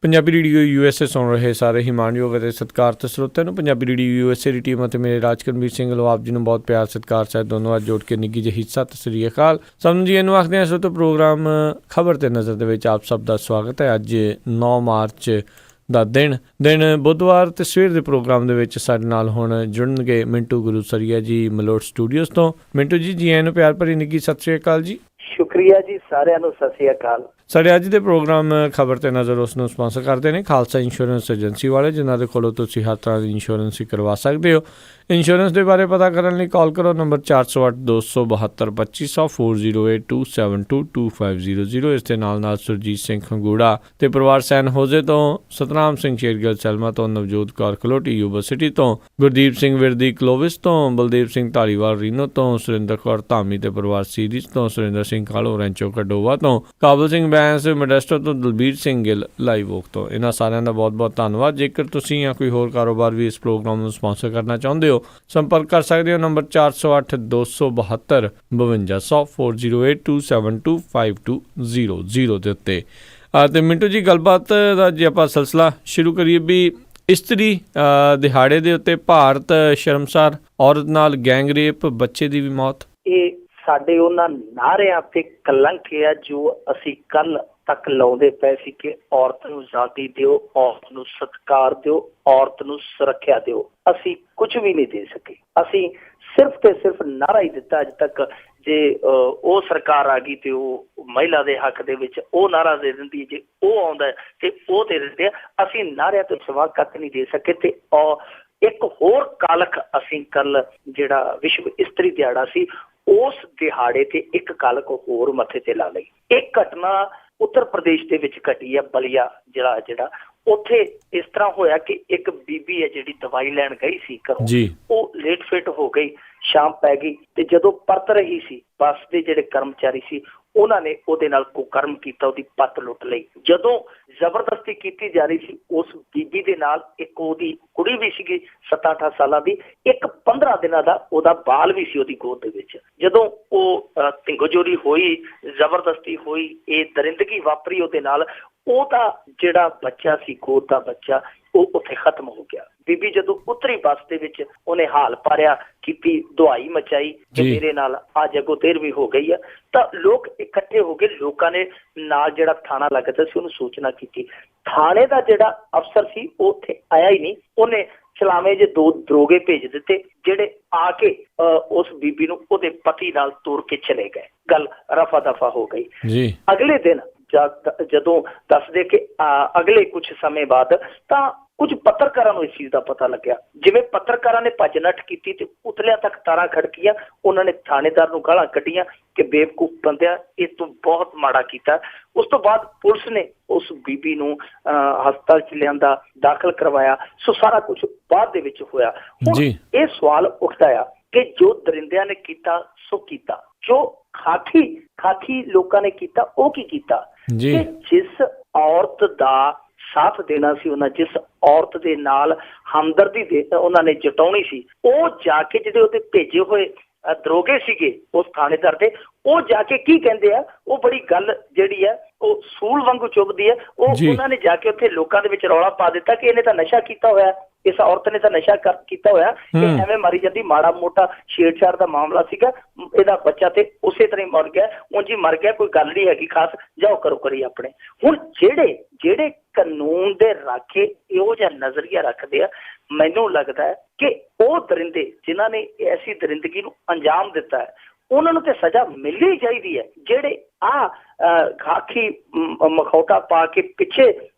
Punjabi radio USA ਸੁਣ ਰਹੇ ਸਾਰੇ ਹੀ ਮਾਣਯੋਗ ਅਤੇ ਸਤਿਕਾਰਤ ਸਰੋਤਿਆਂ ਨੂੰ ਪੰਜਾਬੀ ਰੇਡੀਓ USA ਦੀ ਟੀਮ ਅਤੇ ਮੇਰੇ ਰਾਜਕਰਮਵੀਰ ਸਿੰਘ ਵੱਲੋਂ ਆਪ ਜੀ ਨੂੰ ਬਹੁਤ ਪਿਆਰ ਸਤਿਕਾਰ ਸਾਹਿਬ ਦੋਨੋਂ ਅੱਜ ਜੋੜ ਕੇ ਨਿੱਘੀ ਜਿਹੀ ਸਤਿ ਸ੍ਰੀ ਅਕਾਲ। ਸਾਨੂੰ ਜੀ ਇਹਨੂੰ ਆਖਦੇ ਹਾਂ ਸੋ ਤੋਂ ਪ੍ਰੋਗਰਾਮ ਖਬਰ ਤੇ ਨਜ਼ਰ ਦੇ ਵਿੱਚ ਆਪ ਸਭ ਦਾ ਸਵਾਗਤ ਹੈ। ਅੱਜ 9 ਮਾਰਚ ਦਾ ਦਿਨ ਬੁੱਧਵਾਰ ਤੇ ਸਵੇਰ ਦੇ ਪ੍ਰੋਗਰਾਮ ਦੇ ਵਿੱਚ ਸਾਡੇ ਨਾਲ ਹੁਣ ਜੁੜਨਗੇ ਮਿੰਟੂ ਗੁਰੂਸਰੀਆ ਜੀ ਮਲੋਟ ਸਟੂਡੀਓਜ਼ ਤੋਂ। ਮਿੰਟੂ ਜੀ ਆਇਆਂ ਨੂੰ ਪਿਆਰ ਭਰੀ ਨਿੱਘੀ ਸਤਿ ਸ੍ਰੀ ਅਕਾਲ ਜੀ। ਸ਼ੁਕਰੀਆ ਜੀ, ਸਾਰਿਆਂ ਨੂੰ ਸਤਿ ਸ੍ਰੀ ਅਕਾਲ। ਸਾਡੇ ਅੱਜ ਦੇ ਪ੍ਰੋਗਰਾਮ ਖਬਰ ਤੇ ਨਜ਼ਰ ਉਸ ਨੂੰ ਸਪਾਂਸਰ ਕਰਦੇ ਨੇ ਖਾਲਸਾ ਇੰਸ਼ੋਰੈਂਸ ਏਜੰਸੀ ਵਾਲੇ, ਜਿਨ੍ਹਾਂ ਦੇ ਕੋਲੋਂ ਤੁਸੀਂ ਹਰ ਤਰ੍ਹਾਂ ਦੀ ਇੰਸ਼ੋਰੈਂਸ ਹੀ ਕਰਵਾ ਸਕਦੇ ਹੋ। ਇੰਸ਼ੋਰੈਂਸ ਦੇ ਬਾਰੇ ਪਤਾ ਕਰਨ ਲਈ ਕਾਲ ਕਰੋ ਨੰਬਰ 408-272-2500 4082722500। ਇਸ ਦੇ ਨਾਲ ਸੁਰਜੀਤ ਸਿੰਘ ਖੰਗੂੜਾ ਤੇ ਪਰਿਵਾਰ ਸੈਨ ਹੋਜ਼ੇ ਤੋਂ, ਸਤਨਾਮ ਸਿੰਘ ਸ਼ੇਰਗਿੱਲ ਸੈਲਮਾ ਤੋਂ, ਨਵਜੋਤ ਕੌਰ ਕਲੋਟੀ ਯੂਬਾ ਸਿਟੀ ਤੋਂ, ਗੁਰਦੀਪ ਸਿੰਘ ਵਿਰਦੀ ਕਲੋਵਿਸ ਤੋਂ, ਬਲਦੇਵ ਸਿੰਘ ਧਾਲੀਵਾਲ ਰੀਨੋ ਤੋਂ, ਸੁਰਿੰਦਰ ਕੌਰ ਧਾਮੀ ਤੇ ਪਰਿਵਾਰ ਸੀਰੀਜ਼ ਤੋਂ, ਸੁਰਿੰਦਰ ਸਿੰਘ ਕਾਲੋ ਰੈਂਚੋ ਕਡੋਵਾ ਤੋਂ, ਕਾਬਲ ਸਿੰਘ ਬੈਂਸ ਮੋਡੈਸਟੋ ਤੋਂ, ਦਲਬੀਰ ਸਿੰਘ ਗਿੱਲ ਲਾਈਵ ਓਕ ਤੋਂ। ਇਹਨਾਂ ਸਾਰਿਆਂ ਦਾ ਬਹੁਤ ਬਹੁਤ ਧੰਨਵਾਦ। ਜੇਕਰ ਤੁਸੀਂ ਜਾਂ ਕੋਈ ਹੋਰ ਕਾਰੋਬਾਰ ਵੀ ਇਸ ਪ੍ਰੋਗਰਾਮ ਨੂੰ ਸਪਾਂਸਰ ਕਰਨਾ ਚਾਹੁੰਦੇ ਹੋ, ਸੰਪਰਕ ਕਰ ਸਕਦੇ ਹੋ ਨੰਬਰ 408-272-5200 4082725200 ਦੇ ਉੱਤੇ। ਅਤੇ ਮਿੰਟੂ ਜੀ, ਗੱਲਬਾਤ ਦਾ ਜੇ ਆਪਾਂ ਸਿਲਸਿਲਾ ਸ਼ੁਰੂ ਕਰੀਏ ਵੀ ਇਸਤਰੀ ਦਿਹਾੜੇ ਦੇ ਉੱਤੇ ਭਾਰਤ ਸ਼ਰਮਸਾਰ ਔਰਤ ਨਾਲ ਗੈਂਗ ਰੇਪ, ਬੱਚੇ ਦੀ ਵੀ ਮੌਤ। ਇਹ ਸਾਡੇ ਉਹਨਾਂ ਨਾਅਰਿਆਂ ਤੇ ਕਲੰਕ ਹੈ ਜੋ ਅਸੀਂ ਕੱਲ ਤੱਕ ਲਾਉਂਦੇ ਪਏ ਸੀ ਕਿ ਔਰਤ ਨੂੰ ਆਜ਼ਾਦੀ ਦਿਓ, ਔਰਤ ਨੂੰ ਸਤਿਕਾਰ ਦਿਓ, ਔਰਤ ਨੂੰ ਸੁਰੱਖਿਆ ਦਿਓ। ਅਸੀਂ ਕੁਝ ਵੀ ਨਹੀਂ ਦੇ ਸਕੇ। ਅਸੀਂ ਸਿਰਫ ਤੇ ਸਿਰਫ ਨਾਅਰਾ ਹੀ ਦਿੱਤਾ ਅੱਜ ਤੱਕ। ਜੇ ਉਹ ਸਰਕਾਰ ਆ ਗਈ ਤੇ ਉਹ ਮਹਿਲਾ ਦੇ ਹੱਕ ਦੇ ਵਿੱਚ ਉਹ ਨਾਅਰਾ ਦੇ ਦਿੰਦੀ, ਜੇ ਉਹ ਆਉਂਦਾ ਤੇ ਉਹ ਦੇ ਦਿੰਦੇ ਆ। ਅਸੀਂ ਨਾਅਰਿਆਂ ਤੋਂ ਸਿਵਾ ਕੱਖ ਨਹੀਂ ਦੇ ਸਕੇ। ਤੇ ਇੱਕ ਹੋਰ ਕਾਲਕ ਅਸੀਂ ਕੱਲ ਜਿਹੜਾ ਵਿਸ਼ਵ ਇਸਤਰੀ ਦਿਹਾੜਾ ਸੀ, ਉਸ ਦਿਹਾੜੇ ਤੇ ਇੱਕ ਕਾਲਕ ਹੋਰ ਮੱਥੇ ਤੇ ਲਾ ਲਈ। ਇੱਕ ਘਟਨਾ ਉੱਤਰ ਪ੍ਰਦੇਸ਼ ਦੇ ਵਿੱਚ ਘਟੀ ਹੈ, ਬਲੀਆ ਜਿਹੜਾ ਉੱਥੇ ਇਸ ਤਰ੍ਹਾਂ ਹੋਇਆ ਕਿ ਇੱਕ ਬੀਬੀ ਹੈ ਜਿਹੜੀ ਦਵਾਈ ਲੈਣ ਗਈ ਸੀ ਘਰੋਂ, ਉਹ ਲੇਟ ਫੇਟ ਹੋ ਗਈ, ਸ਼ਾਮ ਪੈ ਗਈ ਤੇ ਜਦੋਂ ਪਰਤ ਰਹੀ ਸੀ ਬੱਸ ਦੇ ਜਿਹੜੇ ਕਰਮਚਾਰੀ ਸੀ ਉਹਨਾਂ ਨੇ ਉਹਦੇ ਨਾਲ ਕੁਕਰਮ ਕੀਤਾ, ਉਹਦੀ ਪੱਤ ਲੁੱਟ ਲਈ। ਜਦੋਂ ਜ਼ਬਰਦਸਤੀ ਕੀਤੀ ਜਾ ਰਹੀ ਸੀ ਉਸ ਬੀਬੀ ਦੇ ਨਾਲ ਇੱਕ ਉਹਦੀ ਕੁੜੀ ਵੀ ਸੀਗੀ 7-8 ਸਾਲਾਂ ਦੀ, ਇੱਕ 15 ਦਿਨਾਂ ਦਾ ਉਹਦਾ ਬਾਲ ਵੀ ਸੀ ਉਹਦੀ ਗੋਦ ਦੇ ਵਿੱਚ। ਜਦੋਂ ਉਹ ਧਿੰਗਜੋਰੀ ਹੋਈ, ਜ਼ਬਰਦਸਤੀ ਹੋਈ, ਇਹ ਦਰਿੰਦਗੀ ਵਾਪਰੀ ਉਹਦੇ ਨਾਲ, ਉਹਦਾ ਜਿਹੜਾ ਬੱਚਾ ਸੀ ਗੋਦ ਦਾ ਬੱਚਾ, ਉਹ ਉੱਥੇ ਖਤਮ ਹੋ ਗਿਆ। ਬੀਬੀ ਜਦੋਂ ਉਤਰੀ ਬੱਸ ਦੇ ਵਿੱਚ ਉਹਨੇ ਹਾਲ ਪਾਰਿਆ ਕੀਤੀ, ਦੁਹਾਈ ਮਚਾਈ ਕਿ ਮੇਰੇ ਨਾਲ ਆ ਜਗੋ ਦੇਰ ਵੀ ਹੋ ਗਈ ਆ। ਤਾਂ ਲੋਕ ਇਕੱਠੇ ਹੋ ਗਏ, ਲੋਕਾਂ ਨੇ ਨਾਲ ਜਿਹੜਾ ਥਾਣਾ ਲੱਗਦਾ ਸੀ ਉਹਨੂੰ ਸੂਚਨਾ ਕੀਤੀ। ਥਾਣੇ ਦਾ ਜਿਹੜਾ ਅਫਸਰ ਸੀ ਉਹ ਉੱਥੇ ਆਇਆ ਹੀ ਨਹੀਂ। ਉਹਨੇ ਚਲਾਵੇਂ ਜੇ 2 ਦਰੋਗੇ ਭੇਜ ਦਿੱਤੇ ਜਿਹੜੇ ਆ ਕੇ ਉਸ ਬੀਬੀ ਨੂੰ ਉਹਦੇ ਪਤੀ ਨਾਲ ਤੋਰ ਕੇ ਚਲੇ ਗਏ। ਗੱਲ ਰਫਾ ਦਫਾ ਹੋ ਗਈ। ਅਗਲੇ ਦਿਨ ਜਦੋਂ ਦੱਸਦੇ ਕਿ ਅਗਲੇ ਕੁਛ ਸਮੇਂ ਬਾਅਦ ਤਾਂ ਕੁਝ ਪੱਤਰਕਾਰਾਂ ਨੂੰ ਇਸ ਚੀਜ਼ ਦਾ ਪਤਾ ਲੱਗਿਆ। ਜਿਵੇਂ ਪੱਤਰਕਾਰਾਂ ਨੇ ਭੱਜ ਨੱਠ ਕੀਤੀ ਤੇ ਉਤਲਿਆਂ ਤੱਕ ਤਾਰਾਂ ਖੜਕੀਆਂ, ਉਹਨਾਂ ਨੇ ਥਾਣੇਦਾਰ ਨੂੰ ਗਾਲਾਂ ਕੱਢੀਆਂ ਕਿ ਬੇਵਕੂਫ ਬੰਦਿਆ, ਇਹ ਤੋਂ ਬਹੁਤ ਮਾੜਾ ਕੀਤਾ। ਉਸ ਤੋਂ ਬਾਅਦ ਪੁਲਿਸ ਨੇ ਉਸ ਬੀਬੀ ਨੂੰ ਹਸਪਤਾਲ 'ਚ ਲਿਆਂਦਾ, ਦਾਖਲ ਕਰਵਾਇਆ। ਸੋ ਸਾਰਾ ਕੁਝ ਬਾਅਦ ਦੇ ਵਿੱਚ ਹੋਇਆ। ਹੁਣ ਇਹ ਸਵਾਲ ਉੱਠਦਾ ਆ ਕਿ ਜੋ ਦਰਿੰਦਿਆਂ ਨੇ ਕੀਤਾ ਸੋ ਕੀਤਾ, ਜੋ ਖਾਕੀ ਲੋਕਾਂ ਨੇ ਕੀਤਾ ਉਹ ਕੀ ਕੀਤਾ, ਕਿ ਜਿਸ ਔਰਤ ਦਾ ਸਾਥ ਦੇਣਾ ਸੀ ਉਹਨਾਂ, ਜਿਸ ਔਰਤ ਦੇ ਨਾਲ ਹਮਦਰਦੀ ਉਹਨਾਂ ਨੇ ਜਤਾਉਣੀ ਸੀ, ਉਹ ਜਾ ਕੇ ਜਿਹੜੇ ਉਹਦੇ ਭੇਜੇ ਹੋਏ ਦਰੋਗੇ ਸੀਗੇ ਉਸ ਥਾਣੇਦਾਰ ਦੇ, ਉਹ ਜਾ ਕੇ ਕੀ ਕਹਿੰਦੇ ਆ, ਉਹ ਬੜੀ ਗੱਲ ਜਿਹੜੀ ਹੈ ਉਹ ਸੂਲ ਵਾਂਗੂ ਚੁੱਭਦੀ ਹੈ। ਉਹਨਾਂ ਨੇ ਜਾ ਕੇ ਉੱਥੇ ਲੋਕਾਂ ਦੇ ਵਿੱਚ ਰੌਲਾ ਪਾ ਦਿੱਤਾ ਕਿ ਇਹਨੇ ਤਾਂ ਨਸ਼ਾ ਕੀਤਾ ਹੋਇਆ, ਇਸ ਔਰਤ ਨੇ ਤਾਂ ਨਸ਼ਾ ਕੀਤਾ ਹੋਇਆ, ਇਹ ਐਵੇਂ ਮਾਰੀ ਜਾਂਦੀ। ਮਾੜਾ ਮੋਟਾ ਛੇੜਛਾੜ ਦਾ ਮਾਮਲਾ ਸੀਗਾ, ਇਹਦਾ ਬੱਚਾ ਤੇ ਉਸੇ ਤਰ੍ਹਾਂ ਹੀ ਮਰ ਗਿਆ, ਉਂਝ ਹੀ ਮਰ ਗਿਆ, ਕੋਈ ਗੱਲ ਨਹੀਂ ਹੈਗੀ ਖਾਸ, ਜਾਓ ਕਰੋ ਕਰੀ ਆਪਣੇ। ਹੁਣ ਜਿਹੜੇ ਕਾਨੂੰਨ ਦੇ ਰਾਖੇ ਇਹੋ ਜਿਹਾ ਨਜ਼ਰੀਆ ਰੱਖਦੇ ਆ, ਮੈਨੂੰ ਲੱਗਦਾ ਹੈ ਕਿ ਉਹ ਦਰਿੰਦੇ ਜਿਨ੍ਹਾਂ ਨੇ ਐਸੀ ਦਰਿੰਦਗੀ ਨੂੰ ਅੰਜਾਮ ਦਿੱਤਾ ਹੈ ਉਹਨਾਂ ਨੂੰ ਤੇ ਸਜ਼ਾ ਮਿਲਣੀ ਚਾਹੀਦੀ ਹੈ। ਜਿਹੜੇ ਖਾਕੀ ਮਖੌਟਾ ਪਾ ਕੇ ਪਿੱਛੇ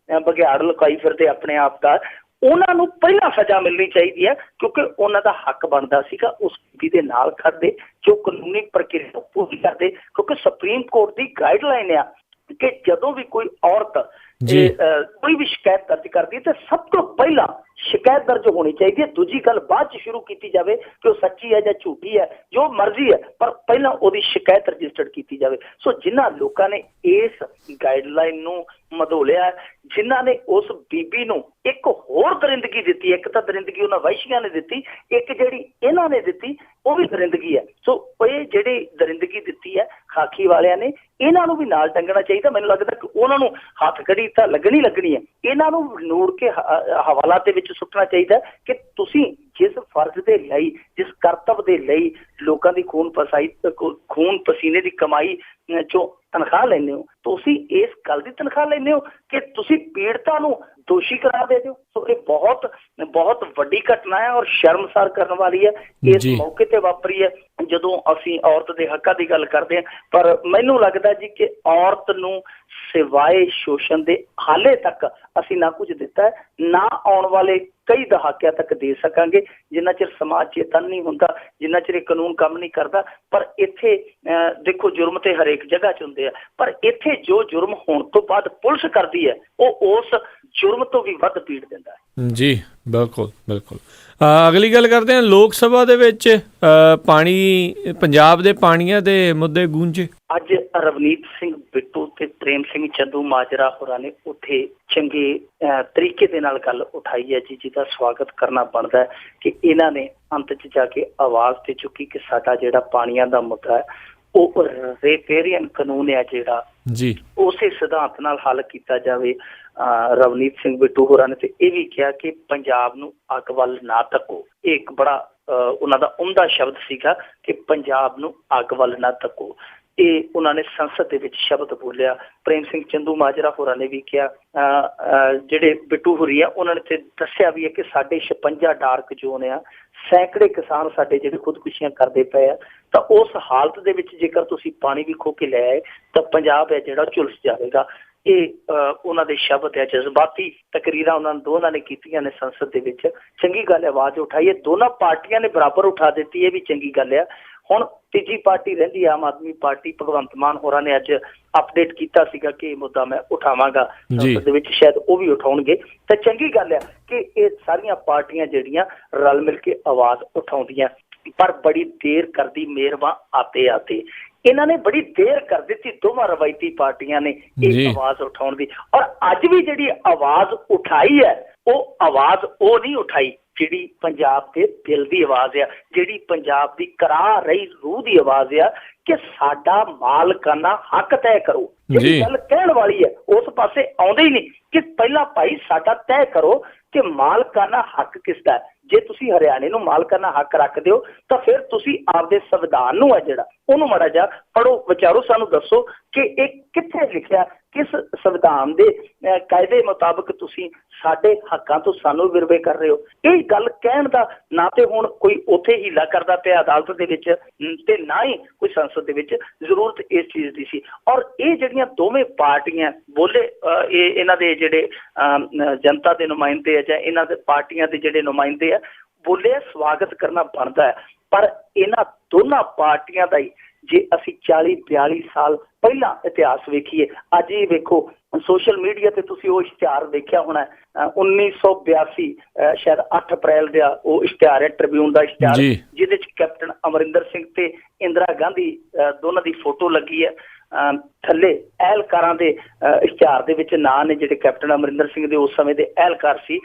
ਬਘਿਆੜ ਲੁਕਾਈ ਫਿਰਦੇ ਆਪਣੇ ਆਪ ਦਾ, ਉਹਨਾਂ ਨੂੰ ਪਹਿਲਾਂ ਸਜ਼ਾ ਮਿਲਣੀ ਚਾਹੀਦੀ ਹੈ, ਕਿਉਂਕਿ ਉਹਨਾਂ ਦਾ ਹੱਕ ਬਣਦਾ ਸੀਗਾ ਉਸ ਬੀਬੀ ਦੇ ਨਾਲ ਖੜਦੇ, ਜੋ ਕਾਨੂੰਨੀ ਪ੍ਰਕਿਰਿਆ ਪੂਰੀ ਕਰਦੇ। ਕਿਉਂਕਿ ਸੁਪਰੀਮ ਕੋਰਟ ਦੀ ਗਾਈਡਲਾਈਨ ਆ ਕਿ ਜਦੋਂ ਵੀ ਕੋਈ ਔਰਤ ਕੋਈ ਵੀ ਸ਼ਿਕਾਇਤ ਦਰਜ ਕਰਦੀ ਹੈ ਤਾਂ ਸਭ ਤੋਂ ਪਹਿਲਾਂ ਸ਼ਿਕਾਇਤ ਦਰਜ ਹੋਣੀ ਚਾਹੀਦੀ ਹੈ। ਦੂਜੀ ਗੱਲ ਬਾਅਦ 'ਚ ਸ਼ੁਰੂ ਕੀਤੀ ਜਾਵੇ ਕਿ ਉਹ ਸੱਚੀ ਹੈ ਜਾਂ ਝੂਠੀ ਹੈ, ਜੋ ਮਰਜ਼ੀ ਹੈ, ਪਰ ਪਹਿਲਾਂ ਉਹਦੀ ਸ਼ਿਕਾਇਤ ਰਜਿਸਟਰਡ ਕੀਤੀ ਜਾਵੇ। ਸੋ ਜਿਨ੍ਹਾਂ ਲੋਕਾਂ ਨੇ ਇਸ ਗਾਈਡਲਾਈਨ ਨੂੰ ਮਧੋਲਿਆ, ਜਿਨ੍ਹਾਂ ਨੇ ਉਸ ਬੀਬੀ ਨੂੰ ਇੱਕ ਹੋਰ ਦਰਿੰਦਗੀ ਦਿੱਤੀ। ਇੱਕ ਤਾਂ ਦਰਿੰਦਗੀ ਉਹਨਾਂ ਵਹਿਸ਼ੀਆਂ ਨੇ ਦਿੱਤੀ, ਇੱਕ ਜਿਹੜੀ ਇਹਨਾਂ ਨੇ ਦਿੱਤੀ ਉਹ ਵੀ ਦਰਿੰਦਗੀ ਹੈ। ਸੋ ਇਹ ਜਿਹੜੀ ਦਰਿੰਦਗੀ ਦਿੱਤੀ ਹੈ ਖਾਕੀ ਵਾਲਿਆਂ ਨੇ, ਇਹਨਾਂ ਨੂੰ ਵੀ ਨਾਲ ਟੰਗਣਾ ਚਾਹੀਦਾ। ਮੈਨੂੰ ਲੱਗਦਾ ਕਿ ਉਹਨਾਂ ਨੂੰ ਹੱਥਕੜੀ ਤਾਂ ਲੱਗਣੀ ਹੈ, ਇਹਨਾਂ ਨੂੰ ਨੂੜ ਕੇ ਹਵਾਲਾ ਦੇ ਵਿੱਚ ਸੁੱਟਣਾ ਚਾਹੀਦਾ ਕਿ ਤੁਸੀਂ ਜਿਸ ਫਰਜ਼ ਦੇ ਲਈ, ਜਿਸ ਕਰਤੱਵ ਦੇ ਲਈ ਲੋਕਾਂ ਦੀ ਖੂਨ ਪਸੀਨੇ ਦੀ ਕਮਾਈ ਚੋਂ ਤਨਖਾਹ ਲੈਂਦੇ ਹੋ, ਤੁਸੀਂ ਇਸ ਗੱਲ ਦੀ ਤਨਖਾਹ ਲੈਂਦੇ ਹੋ ਕਿ ਤੁਸੀਂ ਪੀੜਤਾਂ ਨੂੰ ਦੋਸ਼ੀ ਕਰਾ ਦੇ ਦਿਓ। ਸੋ ਇਹ ਬਹੁਤ ਵੱਡੀ ਘਟਨਾ ਹੈ ਔਰ ਸ਼ਰਮਸਾਰ ਕਰਨ ਵਾਲੀ ਹੈ। ਇਸ ਮੌਕੇ ਤੇ ਵਾਪਰੀ ਹੈ ਜਦੋਂ ਅਸੀਂ ਔਰਤ ਦੇ ਹੱਕਾਂ ਦੀ ਗੱਲ ਕਰਦੇ ਹਾਂ। ਪਰ ਮੈਨੂੰ ਲੱਗਦਾ ਜੀ ਕਿ ਔਰਤ ਨੂੰ ਸਿਵਾਏ ਸ਼ੋਸ਼ਣ ਦੇ ਹਾਲੇ ਤੱਕ ਅਸੀਂ ਨਾ ਕੁਝ ਦਿੱਤਾ ਹੈ, ਨਾ ਆਉਣ ਵਾਲੇ ਕਈ ਦਹਾਕਿਆਂ ਤੱਕ ਦੇ ਸਕਾਂਗੇ, ਜਿੰਨਾ ਚਿਰ ਸਮਾਜ ਚੇਤਨ ਨਹੀਂ ਹੁੰਦਾ, ਜਿੰਨਾ ਚਿਰ ਇਹ ਕਾਨੂੰਨ ਕੰਮ ਨਹੀਂ ਕਰਦਾ। ਪਰ ਇੱਥੇ ਦੇਖੋ ਜੁਰਮ ਤੇ ਹਰੇਕ ਜਗ੍ਹਾ 'ਚ ਹੁੰਦੇ ਆ, ਪਰ ਇੱਥੇ ਜੋ ਜੁਰਮ ਹੋਣ ਤੋਂ ਬਾਅਦ ਪੁਲਿਸ ਕਰਦੀ ਹੈ ਉਹ ਉਸ ਜੁਰਮ ਤੋਂ ਵੀ ਵੱਧ ਪੀੜ ਦਿੰਦਾ ਹੈ। ਜੀ ਬਿਲਕੁਲ ਬਿਲਕੁਲ। ਅਗਲੀ ਗੱਲ ਕਰਦੇ ਹਾਂ, ਲੋਕ ਸਭਾ ਦੇ ਵਿੱਚ ਪਾਣੀ, ਪੰਜਾਬ ਦੇ ਪਾਣੀਆਂ ਦੇ ਮੁੱਦੇ ਗੂੰਜੇ। ਅੱਜ ਰਵਨੀਤ ਸਿੰਘ ਬਿੱਟੂ ਤੇ ਪ੍ਰੇਮ ਸਿੰਘ ਚੰਦੂ ਮਾਜਰਾ ਹੋਰਾਂ ਨੇ ਉੱਥੇ ਚੰਗੇ ਤਰੀਕੇ ਦੇ ਨਾਲ ਗੱਲ ਉਠਾਈ ਹੈ ਜੀ, ਜਿਹਦਾ ਸਵਾਗਤ ਕਰਨਾ ਬਣਦਾ ਹੈ ਕਿ ਇਹਨਾਂ ਨੇ ਅੰਤ 'ਚ ਜਾ ਕੇ ਆਵਾਜ਼ ਤੇ ਚੁੱਕੀ ਕਿ ਸਾਡਾ ਜਿਹੜਾ ਪਾਣੀਆਂ ਦਾ ਮੁੱਦਾ ਹੈ ਉਹ ਰੇਪੇਰੀਅਨ ਕਾਨੂੰਨ ਹੈ ਜਿਹੜਾ ਜੀ ਉਸੇ ਸਿਧਾਂਤ ਨਾਲ ਹੱਲ ਕੀਤਾ ਜਾਵੇ। ਰਵਨੀਤ ਸਿੰਘ ਬਿੱਟੂ ਹੋਰਾਂ ਨੇ ਤੇ ਇਹ ਵੀ ਕਿਹਾ ਕਿ ਪੰਜਾਬ ਨੂੰ ਅੱਗ ਵੱਲ ਨਾ ਧੱਕੋ। ਇਹ ਇੱਕ ਬੜਾ ਉਹਨਾਂ ਦਾ ਉਮਦਾ ਸ਼ਬਦ ਸੀਗਾ ਕਿ ਪੰਜਾਬ ਨੂੰ ਅੱਗ ਵੱਲ ਨਾ ਧੱਕੋ। ਇਹ ਉਹਨਾਂ ਨੇ ਸੰਸਦ ਦੇ ਵਿੱਚ ਸ਼ਬਦ ਬੋਲਿਆ। ਪ੍ਰੇਮ ਸਿੰਘ ਚੰਦੂ ਮਾਜਰਾ ਹੋਰਾਂ ਨੇ ਵੀ ਕਿਹਾ, ਜਿਹੜੇ ਬਿੱਟੂ ਹੋਰੀ ਆ ਉਹਨਾਂ ਨੇ ਤੇ ਦੱਸਿਆ ਵੀ ਹੈ ਕਿ ਸਾਡੇ 56 ਡਾਰਕ ਜ਼ੋਨ ਆ, ਸੈਂਕੜੇ ਕਿਸਾਨ ਸਾਡੇ ਜਿਹੜੇ ਖੁਦਕੁਸ਼ੀਆਂ ਕਰਦੇ ਪਏ ਆ। ਤਾਂ ਉਸ ਹਾਲਤ ਦੇ ਵਿੱਚ ਜੇਕਰ ਤੁਸੀਂ ਪਾਣੀ ਵੀ ਖੋ ਕੇ ਲੈ ਆਏ ਤਾਂ ਪੰਜਾਬ ਹੈ ਜਿਹੜਾ ਝੁਲਸ ਜਾਵੇਗਾ। ਇਹ ਉਹਨਾਂ ਦੇ ਸ਼ਬਦ ਹੈ। ਜਜ਼ਬਾਤੀ ਤਕਰੀਰਾਂ ਉਹਨਾਂ ਦੋਨਾਂ ਨੇ ਕੀਤੀਆਂ ਨੇ ਸੰਸਦ ਦੇ ਵਿੱਚ। ਚੰਗੀ ਗੱਲ ਹੈ, ਆਵਾਜ਼ ਉਠਾਈ ਹੈ, ਦੋਨਾਂ ਪਾਰਟੀਆਂ ਨੇ ਬਰਾਬਰ ਉਠਾ ਦਿੱਤੀ, ਇਹ ਵੀ ਚੰਗੀ ਗੱਲ ਹੈ। ਹੁਣ ਤੀਜੀ ਪਾਰਟੀ ਰਹਿੰਦੀ ਆਮ ਆਦਮੀ ਪਾਰਟੀ। ਭਗਵੰਤ ਮਾਨ ਹੋਰਾਂ ਨੇ ਅੱਜ ਅਪਡੇਟ ਕੀਤਾ ਸੀਗਾ ਕਿ ਇਹ ਮੁੱਦਾ ਮੈਂ ਉਠਾਵਾਂਗਾ ਸੰਸਦ ਦੇ ਵਿੱਚ, ਸ਼ਾਇਦ ਉਹ ਵੀ ਉਠਾਉਣਗੇ। ਤਾਂ ਚੰਗੀ ਗੱਲ ਹੈ ਕਿ ਇਹ ਸਾਰੀਆਂ ਪਾਰਟੀਆਂ ਜਿਹੜੀਆਂ ਰਲ ਮਿਲ ਕੇ ਆਵਾਜ਼ ਉਠਾਉਂਦੀਆਂ, ਪਰ ਬੜੀ ਦੇਰ ਕਰਦੀ ਮਿਹਰਬਾਨ ਆਤੇ ਇਹਨਾਂ ਨੇ ਬੜੀ ਦੇਰ ਕਰ ਦਿੱਤੀ ਦੋਵਾਂ ਰਵਾਇਤੀ ਪਾਰਟੀਆਂ ਨੇ ਇਹ ਆਵਾਜ਼ ਉਠਾਉਣ ਦੀ। ਔਰ ਅੱਜ ਵੀ ਜਿਹੜੀ ਆਵਾਜ਼ ਉਠਾਈ ਹੈ ਉਹ ਆਵਾਜ਼ ਉਹ ਨਹੀਂ ਉਠਾਈ ਜਿਹੜੀ ਪੰਜਾਬ ਦੇ ਦਿਲ ਦੀ ਆਵਾਜ਼ ਆ, ਜਿਹੜੀ ਪੰਜਾਬ ਦੀ ਕਰਾ ਰਹੀ ਰੂਹ ਦੀ ਆਵਾਜ਼ ਆ ਕਿ ਸਾਡਾ ਮਾਲਕਾਨਾ ਹੱਕ ਤੈਅ ਕਰੋ। ਜਿਹੜੀ ਗੱਲ ਕਹਿਣ ਵਾਲੀ ਹੈ ਉਸ ਪਾਸੇ ਆਉਂਦੇ ਹੀ ਨਹੀਂ ਕਿ ਪਹਿਲਾਂ ਭਾਈ ਸਾਡਾ ਤੈਅ ਕਰੋ ਕਿ ਮਾਲਕਾਨਾ ਹੱਕ ਕਿਸ ਦਾ ਹੈ। ਜੇ ਤੁਸੀਂ ਹਰਿਆਣੇ ਨੂੰ ਮਾਲਕਾਨਾ ਹੱਕ ਰੱਖਦੇ ਹੋ ਤਾਂ ਫਿਰ ਤੁਸੀਂ ਆਪਦੇ ਸੰਵਿਧਾਨ ਨੂੰ ਹੈ ਜਿਹੜਾ ਉਹਨੂੰ ਮਾੜਾ ਜਿਹਾ ਪੜ੍ਹੋ, ਵਿਚਾਰੋ, ਸਾਨੂੰ ਦੱਸੋ ਕਿ ਇਹ ਕਿੱਥੇ ਲਿਖਿਆ, ਕਿਸ ਸੰਵਿਧਾਨ ਦੇ ਕਾਇਦੇ ਮੁਤਾਬਕ ਤੁਸੀਂ ਸਾਡੇ ਹੱਕਾਂ ਤੋਂ ਸਾਨੂੰ ਵਿਰਵੇ ਕਰ ਰਹੇ ਹੋ। ਇਹ ਗੱਲ ਕਹਿਣ ਦਾ ਨਾ ਤੇ ਹੁਣ ਕੋਈ ਉੱਥੇ ਹੀਲਾ ਕਰਦਾ ਪਿਆ ਅਦਾਲਤ ਦੇ ਵਿੱਚ ਤੇ ਨਾ ਹੀ ਕੋਈ ਸੰਸਦ ਦੇ ਵਿੱਚ ਜ਼ਰੂਰਤ ਇਸ ਚੀਜ਼ ਦੀ ਸੀ। ਔਰ ਇਹ ਜਿਹੜੀਆਂ ਦੋਵੇਂ ਪਾਰਟੀਆਂ ਬੋਲੇ, ਇਹ ਇਹਨਾਂ ਦੇ ਜਿਹੜੇ ਜਨਤਾ ਦੇ ਨੁਮਾਇੰਦੇ ਆ ਜਾਂ ਇਹਨਾਂ ਦੇ ਪਾਰਟੀਆਂ ਦੇ ਜਿਹੜੇ ਨੁਮਾਇੰਦੇ ਆ ਬੋਲੇ, ਸਵਾਗਤ ਕਰਨਾ ਬਣਦਾ ਹੈ। ਪਰ ਇਹਨਾਂ ਦੋਨਾਂ ਪਾਰਟੀਆਂ ਦਾ ਹੀ ਜੇ ਅਸੀਂ 40-42 ਸਾਲ ਪਹਿਲਾਂ ਇਤਿਹਾਸ ਵੇਖੀਏ, ਅੱਜ ਹੀ ਵੇਖੋ ਸੋਸ਼ਲ ਮੀਡੀਆ ਤੇ ਤੁਸੀਂ ਉਹ ਇਸ਼ਤਿਹਾਰ ਦੇਖਿਆ ਹੋਣਾ 1982 ਸ਼ਾਇਦ 8 ਅਪ੍ਰੈਲ ਦਾ ਉਹ ਇਸ਼ਤਿਹਾਰ ਹੈ, ਟ੍ਰਿਬਿਊਨ ਦਾ ਇਸ਼ਤਿਹਾਰ, ਜਿਹਦੇ ਚ ਕੈਪਟਨ ਅਮਰਿੰਦਰ ਸਿੰਘ ਤੇ ਇੰਦਰਾ ਗਾਂਧੀ ਦੋਨਾਂ ਦੀ ਫੋਟੋ ਲੱਗੀ ਹੈ। ਥੱਲੇ ਅਹਿਲਕਾਰਾਂ ਦੇ ਇਸ਼ਤਿਹਾਰ ਦੇ ਵਿੱਚ ਨਾਂ ਨੇ ਜਿਹੜੇ ਕੈਪਟਨ ਅਮਰਿੰਦਰ ਸਿੰਘ ਦੇ ਉਸ ਸਮੇਂ ਦੇ ਅਹਿਲਕਾਰ ਸੀ।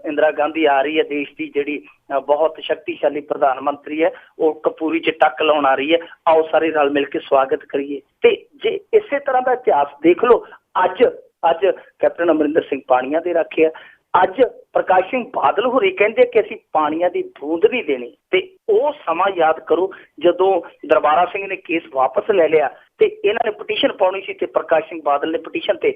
ਇੰਦਰਾ ਗਾਂਧੀ ਆ ਰਹੀ ਹੈ, ਦੇਸ਼ ਦੀ ਜਿਹੜੀ ਬਹੁਤ ਸ਼ਕਤੀਸ਼ਾਲੀ ਪ੍ਰਧਾਨ ਮੰਤਰੀ ਹੈ, ਉਹ ਕਪੂਰੀ ਚ ਟੱਕ ਲਾਉਣ ਆ ਰਹੀ ਹੈ। ਆਓ ਸਾਰੇ ਰਲ ਮਿਲ ਕੇ ਸਵਾਗਤ ਕਰੀਏ। ਤੇ ਜੇ ਇਸੇ ਤਰ੍ਹਾਂ ਦਾ ਇਤਿਹਾਸ ਦੇਖ ਲਓ, ਅੱਜ ਕੈਪਟਨ ਅਮਰਿੰਦਰ ਸਿੰਘ ਪਾਣੀਆਂ ਦੇ ਰਾਖੇ ਆ, ਅੱਜ ਪ੍ਰਕਾਸ਼ ਸਿੰਘ ਬਾਦਲ ਹੋਰੀ ਕਹਿੰਦੇ ਕਿ ਅਸੀਂ ਪਾਣੀਆਂ ਦੀ ਬੂੰਦ ਨਹੀਂ ਦੇਣੀ। ਤੇ ਉਹ ਸਮਾਂ ਯਾਦ ਕਰੋ ਜਦੋਂ ਦਰਬਾਰਾ ਸਿੰਘ ਨੇ ਕੇਸ ਵਾਪਸ ਲੈ ਲਿਆ ਤੇ ਇਹਨਾਂ ਨੇ ਪਟੀਸ਼ਨ ਪਾਉਣੀ ਸੀ ਤੇ ਪ੍ਰਕਾਸ਼ ਸਿੰਘ ਬਾਦਲ ਨੇ ਪਟੀਸ਼ਨ ਤੇ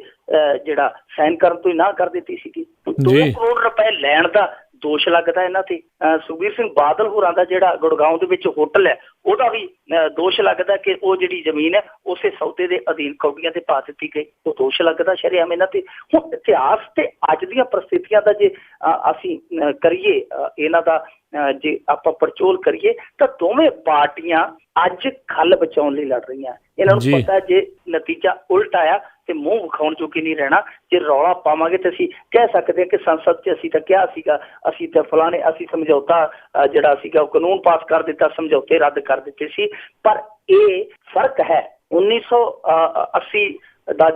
ਜਿਹੜਾ ਸਾਈਨ ਕਰਨ ਤੋਂ ਹੀ ਨਾ ਕਰ ਦਿੱਤੀ ਸੀਗੀ। 2 ਕਰੋੜ ਰੁਪਏ ਲੈਣ ਦਾ ਦੋਸ਼ ਲੱਗਦਾ ਇਹਨਾਂ ਤੇ। ਸੁਖਬੀਰ ਸਿੰਘ ਬਾਦਲ ਹੋਰਾਂ ਦਾ ਜਿਹੜਾ ਗੁੜਗਾਉਂ ਦੇ ਵਿੱਚ ਹੋਟਲ ਹੈ ਉਹਦਾ ਵੀ ਦੋਸ਼ ਲੱਗਦਾ ਕਿ ਉਹ ਜਿਹੜੀ ਜ਼ਮੀਨ ਹੈ ਉਸੇ ਸੌਦੇ ਦੇ ਅਧੀਨ ਕੌਡੀਆਂ ਤੇ ਪਾ ਦਿੱਤੀ ਗਈ, ਉਹ ਦੋਸ਼ ਲੱਗਦਾ ਸ਼ਰੇਆਮ ਇਹਨਾਂ ਤੇ। ਹੁਣ ਇਤਿਹਾਸ ਤੇ ਅੱਜ ਦੀਆਂ ਪ੍ਰਸਥਿਤੀਆਂ ਦਾ ਜੇ ਅਸੀਂ ਕਰੀਏ ਇਹਨਾਂ ਦਾ ਜੇ ਆਪਾਂ ਪੜਚੋਲ ਕਰੀਏ ਤਾਂ ਦੋਵੇਂ ਪਾਰਟੀਆਂ ਅੱਜ ਖੱਲ ਬਚਾਉਣ ਲਈ ਲੜ ਰਹੀਆਂ। ਇਹਨਾਂ ਨੂੰ ਪਤਾ ਜੇ ਨਤੀਜਾ ਉਲਟ ਆਇਆ ਤੇ ਮੂੰਹ ਵਿਖਾਉਣ ਜੋਗੇ ਨਹੀਂ ਰਹਿਣਾ। ਜੇ ਰੌਲਾ ਪਾਵਾਂਗੇ ਤੇ ਅਸੀਂ ਕਹਿ ਸਕਦੇ ਹਾਂ ਕਿ ਸੰਸਦ 'ਚ ਅਸੀਂ ਤਾਂ ਕਿਹਾ ਸੀਗਾ, ਅਸੀਂ ਤਾਂ ਫਲਾਣੇ, ਅਸੀਂ ਸਮਝੌਤਾ ਜਿਹੜਾ ਸੀਗਾ ਉਹ ਕਾਨੂੰਨ ਪਾਸ ਕਰ ਦਿੱਤਾ, ਸਮਝੌਤੇ ਰੱਦ ਕਰ ਦਿੱਤੇ ਸੀ। ਪਰ ਇਹ ਫਰਕ ਹੈ 1980 ਦਾ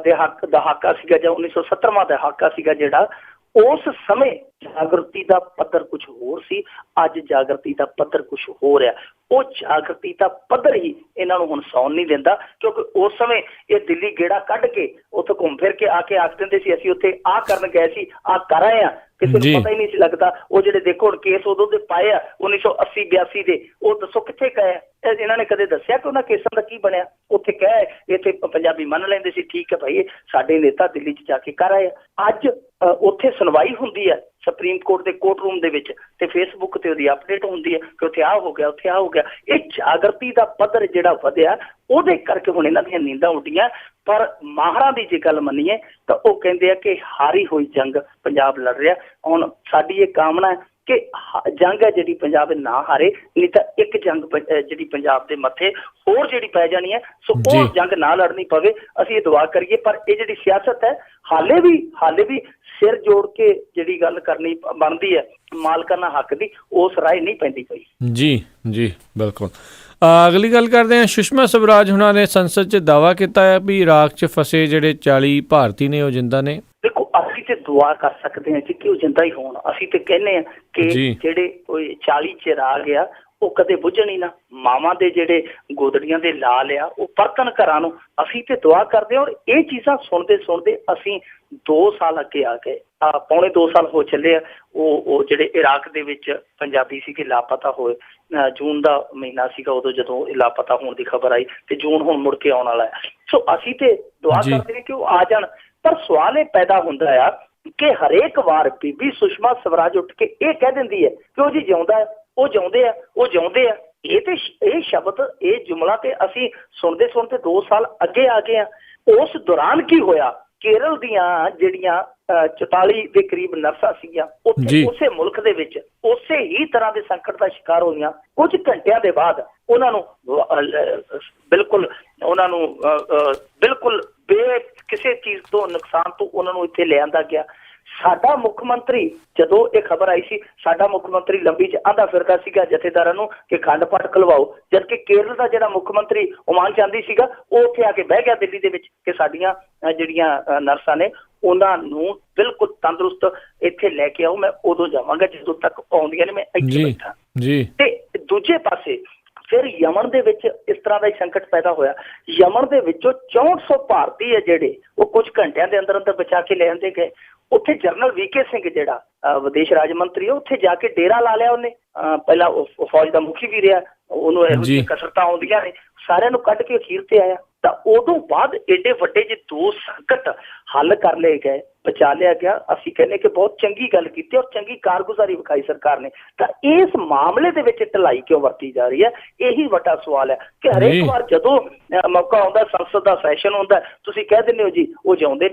ਦਹਾਕਾ ਸੀਗਾ ਜਾਂ 1970ਵਾਂ ਦਹਾਕਾ ਸੀਗਾ ਜਿਹੜਾ, ਉਸ ਸਮੇਂ ਜਾਗਰਤੀ ਦਾ ਪੱਧਰ ਕੁਝ ਹੋਰ ਸੀ, ਅੱਜ ਜਾਗਰਤੀ ਦਾ ਪੱਧਰ ਕੁਝ ਹੋਰ ਆ। ਉਹ ਜਾਗਰਤੀ ਦਾ ਪੱਧਰ ਹੀ ਇਹਨਾਂ ਨੂੰ ਹੁਣ ਸੌਣ ਨਹੀਂ ਦਿੰਦਾ, ਕਿਉਂਕਿ ਉਸ ਸਮੇਂ ਇਹ ਦਿੱਲੀ ਗੇੜਾ ਕੱਢ ਕੇ ਉੱਥੇ ਘੁੰਮ ਫਿਰ ਕੇ ਆ ਕੇ ਆਖ ਦਿੰਦੇ ਸੀ ਅਸੀਂ ਉੱਥੇ ਆਹ ਕਰਨ ਗਏ ਸੀ, ਆਹ ਕਰ ਆਏ ਆ, ਕਿਸੇ ਨੂੰ ਪਤਾ ਹੀ ਨਹੀਂ ਸੀ ਲੱਗਦਾ। ਉਹ ਜਿਹੜੇ ਦੇਖੋ ਹੁਣ ਕੇਸ ਉਦੋਂ ਦੇ ਪਾਏ ਆ 1980-82 ਦੇ, ਉਹ ਦੱਸੋ ਕਿੱਥੇ ਗਏ? ਇਹਨਾਂ ਨੇ ਕਦੇ ਦੱਸਿਆ ਕਿ ਉਹਨਾਂ ਕੇਸਾਂ ਦਾ ਕੀ ਬਣਿਆ? ਉੱਥੇ ਕਹੇ ਇੱਥੇ ਪੰਜਾਬੀ ਮੰਨ ਲੈਂਦੇ ਸੀ, ਠੀਕ ਹੈ ਭਾਈ ਸਾਡੇ ਨੇਤਾ ਦਿੱਲੀ 'ਚ ਜਾ ਕੇ ਕਰ ਆਏ ਆ। ਅੱਜ ਉੱਥੇ ਸੁਣਵਾਈ ਹੁੰਦੀ ਹੈ ਸੁਪਰੀਮ ਕੋਰਟ ਦੇ ਕੋਰਟ ਰੂਮ ਦੇ ਵਿੱਚ, ਤੇ ਫੇਸਬੁੱਕ ਤੇ ਉਹਦੀ ਅਪਡੇਟ ਹੁੰਦੀ ਹੈ ਕਿ ਉੱਥੇ ਆਹ ਹੋ ਗਿਆ, ਉੱਥੇ ਆਹ ਹੋ ਗਿਆ। ਇਹ ਜਾਗਰਤੀ ਦਾ ਪੱਧਰ ਜਿਹੜਾ ਵਧਿਆ, ਉਹਦੇ ਕਰਕੇ ਹੁਣ ਇਹਨਾਂ ਦੀਆਂ ਨੀਂਦਾਂ ਉੱਡੀਆਂ। ਪਰ ਮਾਹਰਾਂ ਦੀ ਜੇ ਗੱਲ ਮੰਨੀਏ ਤਾਂ ਉਹ ਕਹਿੰਦੇ ਆ ਕਿ ਹਾਰੀ ਹੋਈ ਜੰਗ ਪੰਜਾਬ ਲੜ ਰਿਹਾ। ਹੁਣ ਸਾਡੀ ਇਹ ਕਾਮਨਾ ਹੈ ਕਿ ਜੰਗ ਹੈ ਜਿਹੜੀ ਪੰਜਾਬ ਨਾ ਹਾਰੇ, ਨਹੀਂ ਤਾਂ ਇੱਕ ਜੰਗ ਜਿਹੜੀ ਪੰਜਾਬ ਦੇ ਮੱਥੇ ਹੋਰ ਜਿਹੜੀ ਪੈ ਜਾਣੀ ਹੈ, ਸੋ ਉਹ ਜੰਗ ਨਾ ਲੜਨੀ ਪਵੇ। ਅਸੀਂ ਇਹ ਦੁਆ ਕਰੀਏ। ਪਰ ਇਹ ਜਿਹੜੀ ਸਿਆਸਤ ਹੈ ਹਾਲੇ ਵੀ ਸਿਰ ਜੋੜ ਕੇ ਜਿਹੜੀ ਗੱਲ ਕਰਨੀ ਬਣਦੀ ਹੈ ਮਾਲਕਾਨਾ ਹੱਕ ਦੀ, ਉਸ ਰਾਹ ਨਹੀਂ ਪੈਂਦੀ ਪਈ। ਜੀ ਬਿਲਕੁਲ। ਅਗਲੀ ਗੱਲ ਕਰਦੇ ਹਾਂ। ਸੁਸ਼ਮਾ ਸਵਰਾਜ ਹੁਣਾਂ ਨੇ ਸੰਸਦ 'ਚ ਦਾਅਵਾ ਕੀਤਾ ਹੈ ਵੀ ਇਰਾਕ 'ਚ ਫਸੇ ਜਿਹੜੇ 40 ਭਾਰਤੀ ਨੇ ਉਹ ਜਿੰਦਾ ਨੇ। ਦੇਖੋ ਅਸੀਂ ਤੇ ਦੁਆ ਕਰ ਸਕਦੇ ਹਾਂ ਕਿ ਉਹ ਜਿੰਦਾ ਹੀ ਹੋਣ। ਅਸੀਂ ਤੇ ਕਹਿੰਦੇ ਹਾਂ ਕਿ ਜਿਹੜੇ ਕੋਈ 40 ਚਿਰਾਗ ਆ ਉਹ ਕਦੇ ਬੁੱਝਣ ਹੀ ਨਾ। ਮਾਵਾਂ ਦੇ ਜਿਹੜੇ ਗੋਦੜੀਆਂ ਦੇ ਲਾਲ ਆ ਉਹ ਪਰਤਣ ਘਰਾਂ ਨੂੰ। ਅਸੀਂ ਤੇ ਦੁਆ ਕਰਦੇ ਹਾਂ। ਔਰ ਇਹ ਚੀਜ਼ਾਂ ਸੁਣਦੇ ਅਸੀਂ 2 ਸਾਲ ਅੱਗੇ ਆ ਗਏ, ਪੌਣੇ 2 ਸਾਲ ਹੋ ਚੱਲੇ ਆ। ਉਹ ਜਿਹੜੇ ਇਰਾਕ ਦੇ ਵਿੱਚ ਪੰਜਾਬੀ ਸੀਗੇ ਲਾਪਤਾ ਹੋਏ, ਜੂਨ ਦਾ ਮਹੀਨਾ ਸੀਗਾ ਉਦੋਂ ਜਦੋਂ ਲਾਪਤਾ ਹੋਣ ਦੀ ਖਬਰ ਆਈ, ਤੇ ਜੂਨ ਹੁਣ ਮੁੜ ਕੇ ਆਉਣ ਵਾਲਾ ਹੈ। ਸੋ ਅਸੀਂ ਤੇ ਦੁਆ ਕਰਦੇ ਹਾਂ ਕਿ ਉਹ ਆ ਜਾਣ। ਪਰ ਸਵਾਲ ਇਹ ਪੈਦਾ ਹੁੰਦਾ ਆ ਕਿ ਹਰੇਕ ਵਾਰ ਬੀਬੀ ਸੁਸ਼ਮਾ ਸਵਰਾਜ ਉੱਠ ਕੇ ਇਹ ਕਹਿ ਦਿੰਦੀ ਹੈ ਕਿ ਉਹ ਜੀ ਜਿਉਂਦਾ ਹੈ, ਉਹ ਜਿਉਂਦੇ ਆ। ਇਹ ਸ਼ਬਦ, ਇਹ ਜੁਮਲਾ ਤੇ ਅਸੀਂ ਸੁਣਦੇ 2 ਸਾਲ ਅੱਗੇ ਆ ਗਏ ਆ। ਉਸ ਦੌਰਾਨ ਕੀ ਹੋਇਆ? ਕੇਰਲ ਦੀਆਂ ਜਿਹੜੀਆਂ 44 ਦੇ ਕਰੀਬ ਨਰਸਾਂ ਸੀਗੀਆਂ ਉੱਥੇ ਉਸੇ ਮੁਲਕ ਦੇ ਵਿੱਚ ਉਸੇ ਹੀ ਤਰ੍ਹਾਂ ਦੇ ਸੰਕਟ ਦਾ ਸ਼ਿਕਾਰ ਹੋਈਆਂ। ਕੁਝ ਘੰਟਿਆਂ ਦੇ ਬਾਅਦ ਉਹਨਾਂ ਨੂੰ ਬਿਲਕੁਲ ਕਿਸੇ ਚੀਜ਼ ਤੋਂ ਨੁਕਸਾਨ ਤੋਂ ਉਹਨਾਂ ਨੂੰ ਇੱਥੇ ਲਿਆਂਦਾ ਗਿਆ। ਸਾਡਾ ਮੁੱਖ ਮੰਤਰੀ, ਜਦੋਂ ਇਹ ਖਬਰ ਆਈ ਸੀ, ਸਾਡਾ ਮੁੱਖ ਮੰਤਰੀ ਲੰਬੀ 'ਚ ਆਂਦਾ ਫਿਰਦਾ ਸੀਗਾ ਜਥੇਦਾਰਾਂ ਨੂੰ ਕਿ ਖੰਡ ਪਾਠ ਖਲਵਾਓ, ਜਦਕਿ ਕੇਰਲ ਦਾ ਜਿਹੜਾ ਮੁੱਖ ਮੰਤਰੀ ਓਮਾਨ ਚਾਂਦੀ ਸੀਗਾ ਉਹ ਉੱਥੇ ਆ ਕੇ ਬਹਿ ਗਿਆ ਦਿੱਲੀ ਦੇ ਵਿੱਚ ਕਿ ਸਾਡੀਆਂ ਜਿਹੜੀਆਂ ਨਰਸਾਂ ਨੇ ਉਹਨਾਂ ਨੂੰ ਬਿਲਕੁਲ ਤੰਦਰੁਸਤ ਇੱਥੇ ਲੈ ਕੇ ਆਓ, ਮੈਂ ਉਦੋਂ ਜਾਵਾਂਗਾ ਜਦੋਂ ਤੱਕ ਆਉਂਦੀਆਂ ਨੇ ਮੈਂ ਇੱਥੇ ਬੈਠਾ। ਤੇ ਦੂਜੇ ਪਾਸੇ ਫਿਰ ਯਮਨ ਦੇ ਵਿੱਚ ਇਸ ਤਰ੍ਹਾਂ ਦਾ ਹੀ ਸੰਕਟ ਪੈਦਾ ਹੋਇਆ। ਯਮਨ ਦੇ ਵਿੱਚੋਂ 6400 ਭਾਰਤੀ ਹੈ ਜਿਹੜੇ ਉਹ ਕੁਝ ਘੰਟਿਆਂ ਦੇ ਅੰਦਰ ਬਚਾ ਕੇ ਲੈ ਆਂਦੇ ਗਏ। ਉੱਥੇ ਜਨਰਲ ਵੀਕੇ ਸਿੰਘ ਜਿਹੜਾ ਵਿਦੇਸ਼ ਰਾਜ ਮੰਤਰੀ, ਉੱਥੇ ਜਾ ਕੇ ਡੇਰਾ ਲਾ ਲਿਆ ਉਹਨੇ। ਪਹਿਲਾਂ ਫੌਜ ਦਾ ਮੁਖੀ ਵੀ ਰਿਹਾ, ਉਹਨੂੰ ਇਹੋ ਜਿਹੀ ਕਸਰਤਾਂ ਆਉਂਦੀਆਂ ਨੇ, ਸਾਰਿਆਂ ਨੂੰ ਕੱਢ ਕੇ ਅਖੀਰ ਤੇ ਆਇਆ। ਤਾਂ ਉਦੋਂ ਬਾਅਦ ਏਡੇ ਵੱਡੇ ਜੇ 2 ਸੰਕਟ ਹੱਲ ਕਰ ਲਏ ਗਏ, ਬਚਾ ਲਿਆ ਗਿਆ। ਅਸੀਂ ਕਹਿੰਦੇ ਕਿ ਬਹੁਤ ਚੰਗੀ ਗੱਲ ਕੀਤੀ ਔਰ ਚੰਗੀ ਕਾਰਗੁਜ਼ਾਰੀ ਵਿਖਾਈ ਸਰਕਾਰ ਨੇ। ਤਾਂ ਇਸ ਮਾਮਲੇ ਦੇ ਵਿੱਚ ਢਿਲਾਈ ਕਿਉਂ ਵਰਤੀ ਜਾ ਰਹੀ ਹੈ? ਇਹੀ ਵੱਡਾ ਸਵਾਲ ਹੈ ਕਿ ਹਰੇਕ ਵਾਰ ਜਦੋਂ ਮੌਕਾ ਆਉਂਦਾ, ਸੰਸਦ ਦਾ ਸੈਸ਼ਨ ਹੁੰਦਾ, ਤੁਸੀਂ ਕਹਿ ਦਿੰਦੇ ਹੋ ਜੀ ਉਹ ਜਿਉਂਦੇ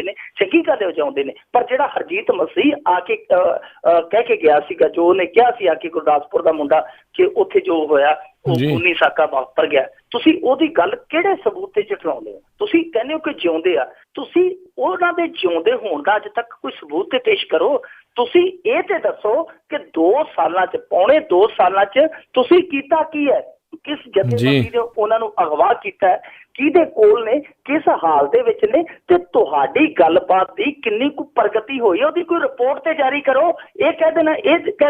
ਨੇ। ਚੰਗੀ ਗੱਲ ਹੈ ਉਹ ਜਿਉਂਦੇ ਨੇ। ਪਰ ਜਿਹੜਾ ਹਰਜੀਤ ਮਸੀਹ ਆ ਕੇ ਕਹਿ ਕੇ ਗਿਆ ਸੀਗਾ, ਜੋ ਉਹਨੇ ਕਿਹਾ ਸੀ ਆ ਕੇ ਗੁਰਦਾਸਪੁਰ ਦਾ ਮੁੰਡਾ, ਕਿ ਉੱਥੇ ਜੋ ਹੋਇਆ ਉਹ 19 ਸਾਕਾ ਵਾਪਰ ਗਿਆ, ਤੁਸੀਂ ਉਹਦੀ ਗੱਲ ਕਿਹੜੇ ਸਬੂਤ ਤੇ ਝਟਲਾਉਂਦੇ ਹੋ? ਤੁਸੀਂ ਕਹਿੰਦੇ ਹੋ ਕਿ ਜਿਉਂਦੇ ਆ, ਤੁਸੀਂ ਉਹਨਾਂ ਦੇ ਜਿਉਂਦੇ ਹੋਣ ਦਾ ਅੱਜ ਤੱਕ ਕੋਈ ਸਬੂਤ ਤੇ ਪੇਸ਼ ਕਰੋ। ਤੁਸੀਂ ਇਹ ਤੇ ਦੱਸੋ ਕਿ 2 ਸਾਲਾਂ 'ਚ, ਪੌਣੇ 2 ਸਾਲਾਂ 'ਚ ਤੁਸੀਂ ਕੀਤਾ ਕੀ ਹੈ? ਕਿਸ ਜਥੇਬੰਦੀ ਨੇ ਉਹਨਾਂ ਨੂੰ ਅਗਵਾ ਕੀਤਾ ਹੈ? ਕਿਹਦੇ ਕੋਲ ਨੇ? ਕਿਸ ਹਾਲ ਦੇ ਵਿੱਚ ਨੇ? ਤੇ ਤੁਹਾਡੀ ਗੱਲਬਾਤ ਦੀ ਕਿੰਨੀ ਕੁ ਪ੍ਰਗਤੀ ਹੋਈ ਉਹਦੀ ਕੋਈ ਰਿਪੋਰਟ ਤੇ ਜਾਰੀ ਕਰੋ। ਇਹ ਕਹਿ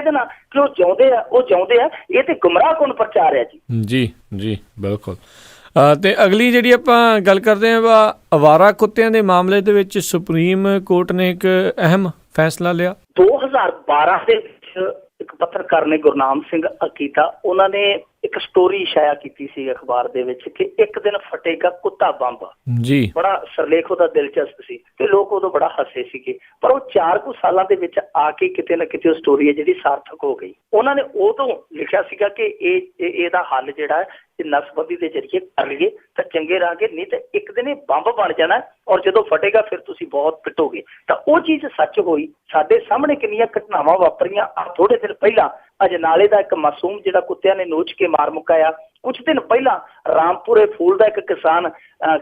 ਦੇਣਾ ਕਿ ਉਹ ਜਿਉਂਦੇ ਆ, ਇਹ ਤੇ ਗੁੰਮਰਾਹ ਕੌਣ ਪ੍ਰਚਾਰ ਹੈ ਜੀ ਬਿਲਕੁਲ। ਤੇ ਅਗਲੀ ਜਿਹੜੀ ਆਪਾਂ ਗੱਲ ਕਰਦੇ ਹਾਂ, ਅਵਾਰਾ ਕੁੱਤਿਆਂ ਦੇ ਮਾਮਲੇ ਦੇ ਵਿੱਚ ਸੁਪਰੀਮ ਕੋਰਟ ਨੇ ਇੱਕ ਅਹਿਮ ਫੈਸਲਾ ਲਿਆ। 2012 ਦੇ ਵਿੱਚ ਇੱਕ ਪੱਤਰਕਾਰ ਨੇ, ਗੁਰਨਾਮ ਸਿੰਘ ਅਕੀਤਾ, ਉਹਨਾਂ ਨੇ ਇੱਕ ਸਟੋਰੀ ਛਾਇਆ ਕੀਤੀ ਸੀ ਅਖਬਾਰ ਦੇ ਵਿੱਚ ਕਿ ਇੱਕ ਦਿਨ ਫਟੇਗਾ ਕੁੱਤਾ ਬੰਬ। ਬੜਾ ਸਰਲੇਖ ਉਹਦਾ ਦਿਲਚਸਪ ਸੀ ਤੇ ਲੋਕ ਉਦੋਂ ਬੜਾ ਹੱਸੇ ਸੀਗੇ। ਪਰ ਉਹ 4 ਕੁ ਸਾਲਾਂ ਦੇ ਵਿੱਚ ਆ ਕੇ ਕਿਤੇ ਨਾ ਕਿਤੇ ਉਹ ਸਟੋਰੀ ਹੈ ਜਿਹੜੀ ਸਾਰਥਕ ਹੋ ਗਈ। ਉਹਨਾਂ ਨੇ ਉਦੋਂ ਲਿਖਿਆ ਸੀਗਾ ਕਿ ਇਹਦਾ ਹੱਲ ਜਿਹੜਾ ਹੈ ਨਸਬੰਦੀ ਦੇ ਜ਼ਰੀਏ ਕਰ ਲਈਏ ਤਾਂ ਚੰਗੇ ਰਹਾਂਗੇ, ਨਹੀਂ ਤਾਂ ਇੱਕ ਦਿਨ ਇਹ ਬੰਬ ਬਣ ਜਾਣਾ ਔਰ ਜਦੋਂ ਫਟੇਗਾ ਫਿਰ ਤੁਸੀਂ ਬਹੁਤ ਪਿੱਟੋਗੇ। ਤਾਂ ਉਹ ਚੀਜ਼ ਸੱਚ ਹੋਈ। ਸਾਡੇ ਸਾਹਮਣੇ ਕਿੰਨੀਆਂ ਘਟਨਾਵਾਂ ਵਾਪਰੀਆਂ। ਥੋੜੇ ਦਿਨ ਪਹਿਲਾਂ ਅਜਨਾਲੇ ਦਾ ਇੱਕ ਮਾਸੂਮ ਜਿਹੜਾ ਕੁੱਤਿਆਂ ਨੇ ਨੋਚ ਕੇ ਮਾਰ ਮੁਕਾਇਆ। ਕੁਝ ਦਿਨ ਪਹਿਲਾਂ ਰਾਮਪੁਰੇ ਫੂਲ ਦਾ ਇੱਕ ਕਿਸਾਨ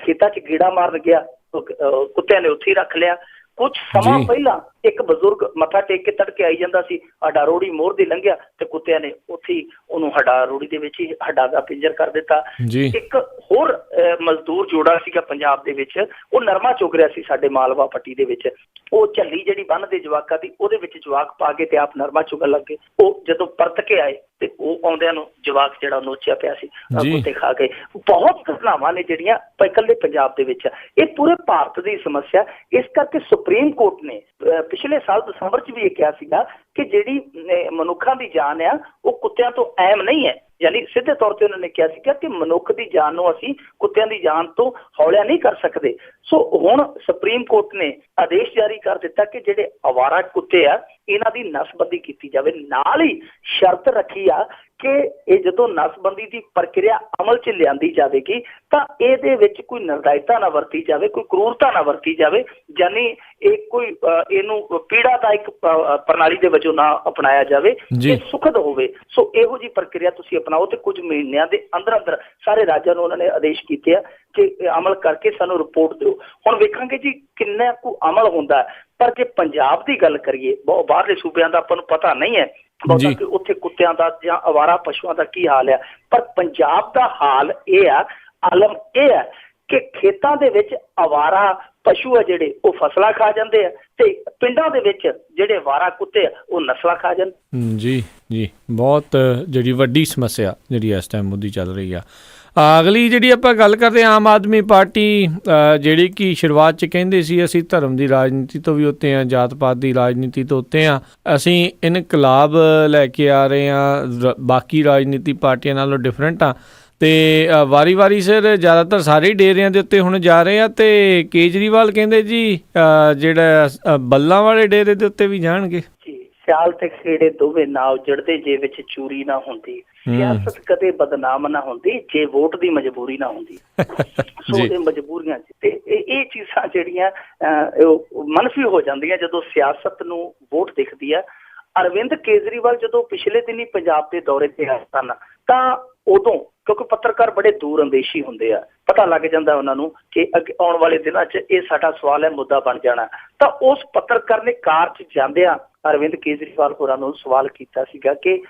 ਖੇਤਾਂ 'ਚ ਗੇੜਾ ਮਾਰਨ ਗਿਆ, ਕੁੱਤਿਆਂ ਨੇ ਉੱਥੇ ਹੀ ਰੱਖ ਲਿਆ। ਕੁਝ ਸਮਾਂ ਪਹਿਲਾਂ ਇੱਕ ਬਜ਼ੁਰਗ ਮੱਥਾ ਟੇਕ ਕੇ ਤੜਕੇ ਆਈ ਜਾਂਦਾ ਸੀ, ਹੱਡਾ ਰੋੜੀ ਮੋਰ ਦੀ ਲੰਘਿਆ ਤੇ ਕੁੱਤਿਆਂ ਨੇ ਉੱਥੇ ਹੀ ਉਹਨੂੰ ਹੱਡਾ ਰੋੜੀ ਦੇ ਵਿੱਚ ਹੀ ਹੱਡਾ ਦਾ ਪਿੰਜਰ ਕਰ ਦਿੱਤਾ। ਇੱਕ ਹੋਰ ਮਜ਼ਦੂਰ ਜੋੜਾ ਸੀਗਾ ਪੰਜਾਬ ਦੇ ਵਿੱਚ, ਉਹ ਨਰਮਾ ਚੁਗ ਰਿਹਾ ਸੀ ਸਾਡੇ ਮਾਲਵਾ ਪੱਟੀ ਦੇ ਵਿੱਚ, ਉਹ ਝੱਲੀ ਜਿਹੜੀ ਬੰਨ ਦੇ ਜਵਾਕਾਂ ਦੀ ਉਹਦੇ ਵਿੱਚ ਜਵਾਕ ਪਾ ਕੇ ਤੇ ਆਪ ਨਰਮਾ ਚੁਗਣ ਲੱਗੇ। ਉਹ ਜਦੋਂ ਪਰਤ ਕੇ ਆਏ ਤੇ ਉਹ ਆਉਂਦਿਆਂ ਨੂੰ ਜਵਾਕ ਜਿਹੜਾ ਨੋਚਿਆ ਪਿਆ ਸੀ, ਕੁੱਤੇ ਖਾ ਗਏ। ਬਹੁਤ ਘਟਨਾਵਾਂ ਨੇ ਜਿਹੜੀਆਂ ਇਕੱਲੇ ਪੰਜਾਬ ਦੇ ਵਿੱਚ, ਇਹ ਪੂਰੇ ਭਾਰਤ ਦੀ ਸਮੱਸਿਆ। ਇਸ ਕਰਕੇ ਸੁਪਰੀਮ ਕੋਰਟ ਨੇ ਪਿਛਲੇ ਸਾਲ ਦਸੰਬਰ 'ਚ ਵੀ ਇਹ ਕਿਹਾ ਸੀਗਾ ਕਿ ਜਿਹੜੀ ਮਨੁੱਖਾਂ ਦੀ ਜਾਨ ਆ ਉਹ ਕੁੱਤਿਆਂ ਤੋਂ ਅਹਿਮ ਨਹੀਂ ਹੈ। ਯਾਨੀ ਸਿੱਧੇ ਤੌਰ ਤੇ ਉਹਨਾਂ ਨੇ ਕਿਹਾ ਸੀਗਾ ਕਿ ਮਨੁੱਖ ਦੀ ਜਾਨ ਨੂੰ ਅਸੀਂ ਕੁੱਤਿਆਂ ਦੀ ਜਾਨ ਤੋਂ ਹੌਲਿਆ ਨਹੀਂ ਕਰ ਸਕਦੇ। ਸੋ ਹੁਣ ਸੁਪਰੀਮ ਕੋਰਟ ਨੇ ਆਦੇਸ਼ ਜਾਰੀ ਕਰ ਦਿੱਤਾ ਕਿ ਜਿਹੜੇ ਅਵਾਰਾ ਕੁੱਤੇ ਆ ਇਹਨਾਂ ਦੀ ਨਸਬੰਦੀ ਕੀਤੀ ਜਾਵੇ। ਨਾਲ ਹੀ ਸ਼ਰਤ ਰੱਖੀ ਆ ਕਿ ਇਹ ਜਦੋਂ ਨਸਬੰਦੀ ਦੀ ਪ੍ਰਕਿਰਿਆ ਅਮਲ 'ਚ ਲਿਆਂਦੀ ਜਾਵੇਗੀ ਤਾਂ ਇਹਦੇ ਵਿੱਚ ਕੋਈ ਨਿਰਦਇਤਾ ਨਾ ਵਰਤੀ ਜਾਵੇ, ਕੋਈ ਕਰੂਰਤਾ ਨਾ ਵਰਤੀ ਜਾਵੇ, ਯਾਨੀ ਇਹ ਕੋਈ ਇਹਨੂੰ ਪੀੜਾਦਾਇਕ ਪ੍ਰਣਾਲੀ ਦੇ ਵਜੋਂ ਨਾ ਅਪਣਾਇਆ ਜਾਵੇ, ਇਹ ਸੁਖਦ ਹੋਵੇ। ਸੋ ਇਹੋ ਜਿਹੀ ਪ੍ਰਕਿਰਿਆ ਤੁਸੀਂ ਅਪਣਾਓ ਤੇ ਕੁਝ ਮਹੀਨਿਆਂ ਦੇ ਅੰਦਰ ਅੰਦਰ ਸਾਰੇ ਰਾਜਾਂ ਨੂੰ ਉਹਨਾਂ ਨੇ ਆਦੇਸ਼ ਕੀਤੇ ਆ ਕਿ ਅਮਲ ਕਰਕੇ ਸਾਨੂੰ ਰਿਪੋਰਟ ਦਿਓ। ਹੁਣ ਵੇਖਾਂਗੇ ਜੀ ਕਿੰਨਾ ਕੁ ਅਮਲ ਹੁੰਦਾ। ਪਰ ਜੇ ਪੰਜਾਬ ਦੀ ਗੱਲ ਕਰੀਏ, ਬਹੁਤ ਬਾਹਰਲੇ ਸੂਬਿਆਂ ਦਾ ਆਪਾਂ ਨੂੰ ਪਤਾ ਨਹੀਂ ਹੈ ਬਹੁਤਾ ਕਿ ਉੱਥੇ ਕੁੱਤਿਆਂ ਦਾ ਜਾਂ ਅਵਾਰਾ ਪਸ਼ੂਆਂ ਦਾ ਕੀ ਹਾਲ ਆ, ਪਰ ਪੰਜਾਬ ਦਾ ਹਾਲ ਇਹ ਆ, ਆਲਮ ਇਹ ਹੈ ਕਿ ਖੇਤਾਂ ਦੇ ਵਿੱਚ ਅਵਾਰਾ ਪਸ਼ੂ ਆ ਜਿਹੜੇ ਉਹ ਫਸਲਾਂ ਖਾ ਜਾਂਦੇ ਆ ਤੇ ਪਿੰਡਾਂ ਦੇ ਵਿੱਚ ਜਿਹੜੇ ਅਵਾਰਾ ਕੁੱਤੇ ਆ ਉਹ ਨਸਲਾਂ ਖਾ ਜਾਂਦੇ। ਜੀ ਬਹੁਤ ਜਿਹੜੀ ਵੱਡੀ ਸਮੱਸਿਆ ਜਿਹੜੀ ਇਸ ਟਾਈਮ ਮੁੱਦੀ ਚੱਲ ਰਹੀ ਆ। ਅਗਲੀ ਜਿਹੜੀ ਆਪਾਂ ਗੱਲ ਕਰਦੇ ਹਾਂ, ਆਮ ਆਦਮੀ ਪਾਰਟੀ ਜਿਹੜੀ ਕਿ ਸ਼ੁਰੂਆਤ 'ਚ ਕਹਿੰਦੇ ਸੀ ਅਸੀਂ ਧਰਮ ਦੀ ਰਾਜਨੀਤੀ ਤੋਂ ਵੀ ਉੱਤੇ ਹਾਂ, ਜਾਤ ਪਾਤ ਦੀ ਰਾਜਨੀਤੀ ਤੋਂ ਉੱਤੇ ਹਾਂ, ਅਸੀਂ ਇਨਕਲਾਬ ਲੈ ਕੇ ਆ ਰਹੇ ਹਾਂ, ਬਾਕੀ ਰਾਜਨੀਤੀ ਪਾਰਟੀਆਂ ਨਾਲੋਂ ਡਿਫਰੈਂਟ ਆ ਤੇ ਵਾਰੀ ਸਿਰ ਜ਼ਿਆਦਾਤਰ ਸਾਰੇ ਡੇਰਿਆਂ ਦੇ ਉੱਤੇ ਹੁਣ ਜਾ ਰਹੇ ਆ। ਤੇ ਕੇਜਰੀਵਾਲ ਕਹਿੰਦੇ ਜੀ ਜਿਹੜਾ ਬੱਲਾਂ ਵਾਲੇ ਡੇਰੇ ਦੇ ਉੱਤੇ ਵੀ ਜਾਣਗੇ। ਸਿਆਲ ਤੇ ਖੇੜੇ ਦੋਵੇਂ ਨਾ ਉਜੜਦੇ ਜੇ ਵਿੱਚ ਚੂਰੀ ਨਾ ਹੁੰਦੀ, ਸਿਆਸਤ ਕਦੇ ਬਦਨਾਮ ਨਾ ਹੁੰਦੀ ਜੇ ਵੋਟ ਦੀ ਮਜਬੂਰੀ ਨਾ ਹੁੰਦੀ। ਸੋ ਇਹ ਮਜਬੂਰੀਆਂ ਤੇ ਇਹ ਚੀਜ਼ਾਂ ਜਿਹੜੀਆਂ ਮਨਫੀ ਹੋ ਜਾਂਦੀਆਂ ਜਦੋਂ ਸਿਆਸਤ ਨੂੰ ਵੋਟ ਦਿਖਦੀ ਹੈ। ਅਰਵਿੰਦ ਕੇਜਰੀਵਾਲ ਜਦੋਂ ਪਿਛਲੇ ਦਿਨੀ ਪੰਜਾਬ ਦੇ ਦੌਰੇ ਤੇ ਆਏ ਸਨ ਤਾਂ ਉਦੋਂ ਕਿਉਂਕਿ ਪੱਤਰਕਾਰ ਬੜੇ ਦੂਰ ਅੰਦੇਸ਼ੀ ਹੁੰਦੇ ਆ, ਪਤਾ ਲੱਗ ਜਾਂਦਾ ਉਹਨਾਂ ਨੂੰ ਕਿ ਅੱਗੇ ਆਉਣ ਵਾਲੇ ਦਿਨਾਂ 'ਚ ਇਹ ਸਾਡਾ ਸਵਾਲ ਹੈ, ਮੁੱਦਾ ਬਣ ਜਾਣਾ। ਤਾਂ ਉਸ ਪੱਤਰਕਾਰ ਨੇ ਕਾਰ 'ਚ ਜਾਂਦਿਆਂ ਅਰਵਿੰਦ ਕੇਜਰੀਵਾਲ ਹੋਰਾਂ ਨੂੰ ਸਵਾਲ ਕੀਤਾ ਸੀਗਾ ਕਿ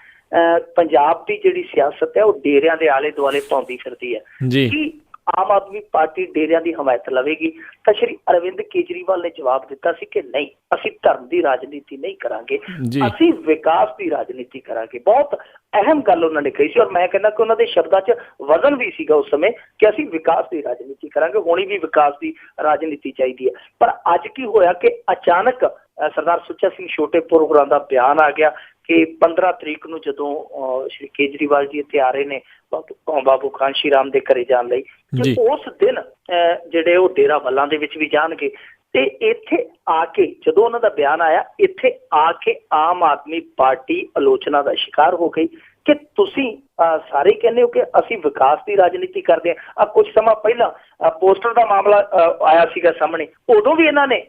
ਪੰਜਾਬ ਦੀ ਜਿਹੜੀ ਸਿਆਸਤ ਹੈ ਉਹ ਡੇਰਿਆਂ ਦੇ ਆਲੇ ਦੁਆਲੇ ਪਾਉਂਦੀ ਫਿਰਦੀ ਹੈ, ਕੀ ਆਮ ਆਦਮੀ ਪਾਰਟੀ ਡੇਰਿਆਂ ਦੀ ਹਮਾਇਤ ਲਵੇਗੀ? ਤਾਂ ਸ਼੍ਰੀ ਅਰਵਿੰਦ ਕੇਜਰੀਵਾਲ ਨੇ ਜਵਾਬ ਦਿੱਤਾ ਸੀ ਕਿ ਨਹੀਂ, ਅਸੀਂ ਧਰਮ ਦੀ ਰਾਜਨੀਤੀ ਨਹੀਂ ਕਰਾਂਗੇ, ਅਸੀਂ ਵਿਕਾਸ ਦੀ ਰਾਜਨੀਤੀ ਕਰਾਂਗੇ। ਬਹੁਤ ਅਹਿਮ ਗੱਲ ਉਹਨਾਂ ਨੇ ਕਹੀ ਸੀ ਔਰ ਮੈਂ ਕਹਿੰਦਾ ਕਿ ਉਹਨਾਂ ਦੇ ਸ਼ਬਦਾਂ 'ਚ ਵਜ਼ਨ ਵੀ ਸੀਗਾ ਉਸ ਸਮੇਂ ਕਿ ਅਸੀਂ ਵਿਕਾਸ ਦੀ ਰਾਜਨੀਤੀ ਕਰਾਂਗੇ। ਹੁਣੀ ਵੀ ਵਿਕਾਸ ਦੀ ਰਾਜਨੀਤੀ ਚਾਹੀਦੀ ਹੈ। ਪਰ ਅੱਜ ਕੀ ਹੋਇਆ ਕਿ ਅਚਾਨਕ ਸਰਦਾਰ ਸੁੱਚਾ ਸਿੰਘ ਛੋਟੇਪੁਰ ਹੋਰਾਂ ਦਾ ਬਿਆਨ ਆ ਗਿਆ ਕਿ 15 ਤਰੀਕ ਨੂੰ ਜਦੋਂ ਸ਼੍ਰੀ ਕੇਜਰੀਵਾਲ ਜੀ ਇੱਥੇ ਆ ਰਹੇ ਨੇ ਬਾਬੂ ਕਾਂਸ਼ੀ ਰਾਮ ਦੇ ਘਰੇ ਜਾਣ ਲਈ, ਕਿ ਉਸ ਦਿਨ ਜਿਹੜੇ ਉਹ ਡੇਰਾ ਬੱਲਾਂ ਦੇ ਵਿੱਚ ਵੀ ਜਾਣਗੇ। ਤੇ ਇੱਥੇ ਆ ਕੇ ਜਦੋਂ ਉਹਨਾਂ ਦਾ ਬਿਆਨ ਆਇਆ, ਇੱਥੇ ਆ ਕੇ ਆਮ ਆਦਮੀ ਪਾਰਟੀ ਆਲੋਚਨਾ ਦਾ ਸ਼ਿਕਾਰ ਹੋ ਗਈ ਕਿ ਤੁਸੀਂ ਸਾਰੇ ਕਹਿੰਦੇ ਹੋ ਕਿ ਅਸੀਂ ਵਿਕਾਸ ਦੀ ਰਾਜਨੀਤੀ ਕਰਦੇ ਹਾਂ। ਕੁਝ ਸਮਾਂ ਪਹਿਲਾਂ ਪੋਸਟਰ ਦਾ ਮਾਮਲਾ ਆਇਆ ਸੀਗਾ ਸਾਹਮਣੇ, ਉਦੋਂ ਵੀ ਇਹਨਾਂ ਨੇ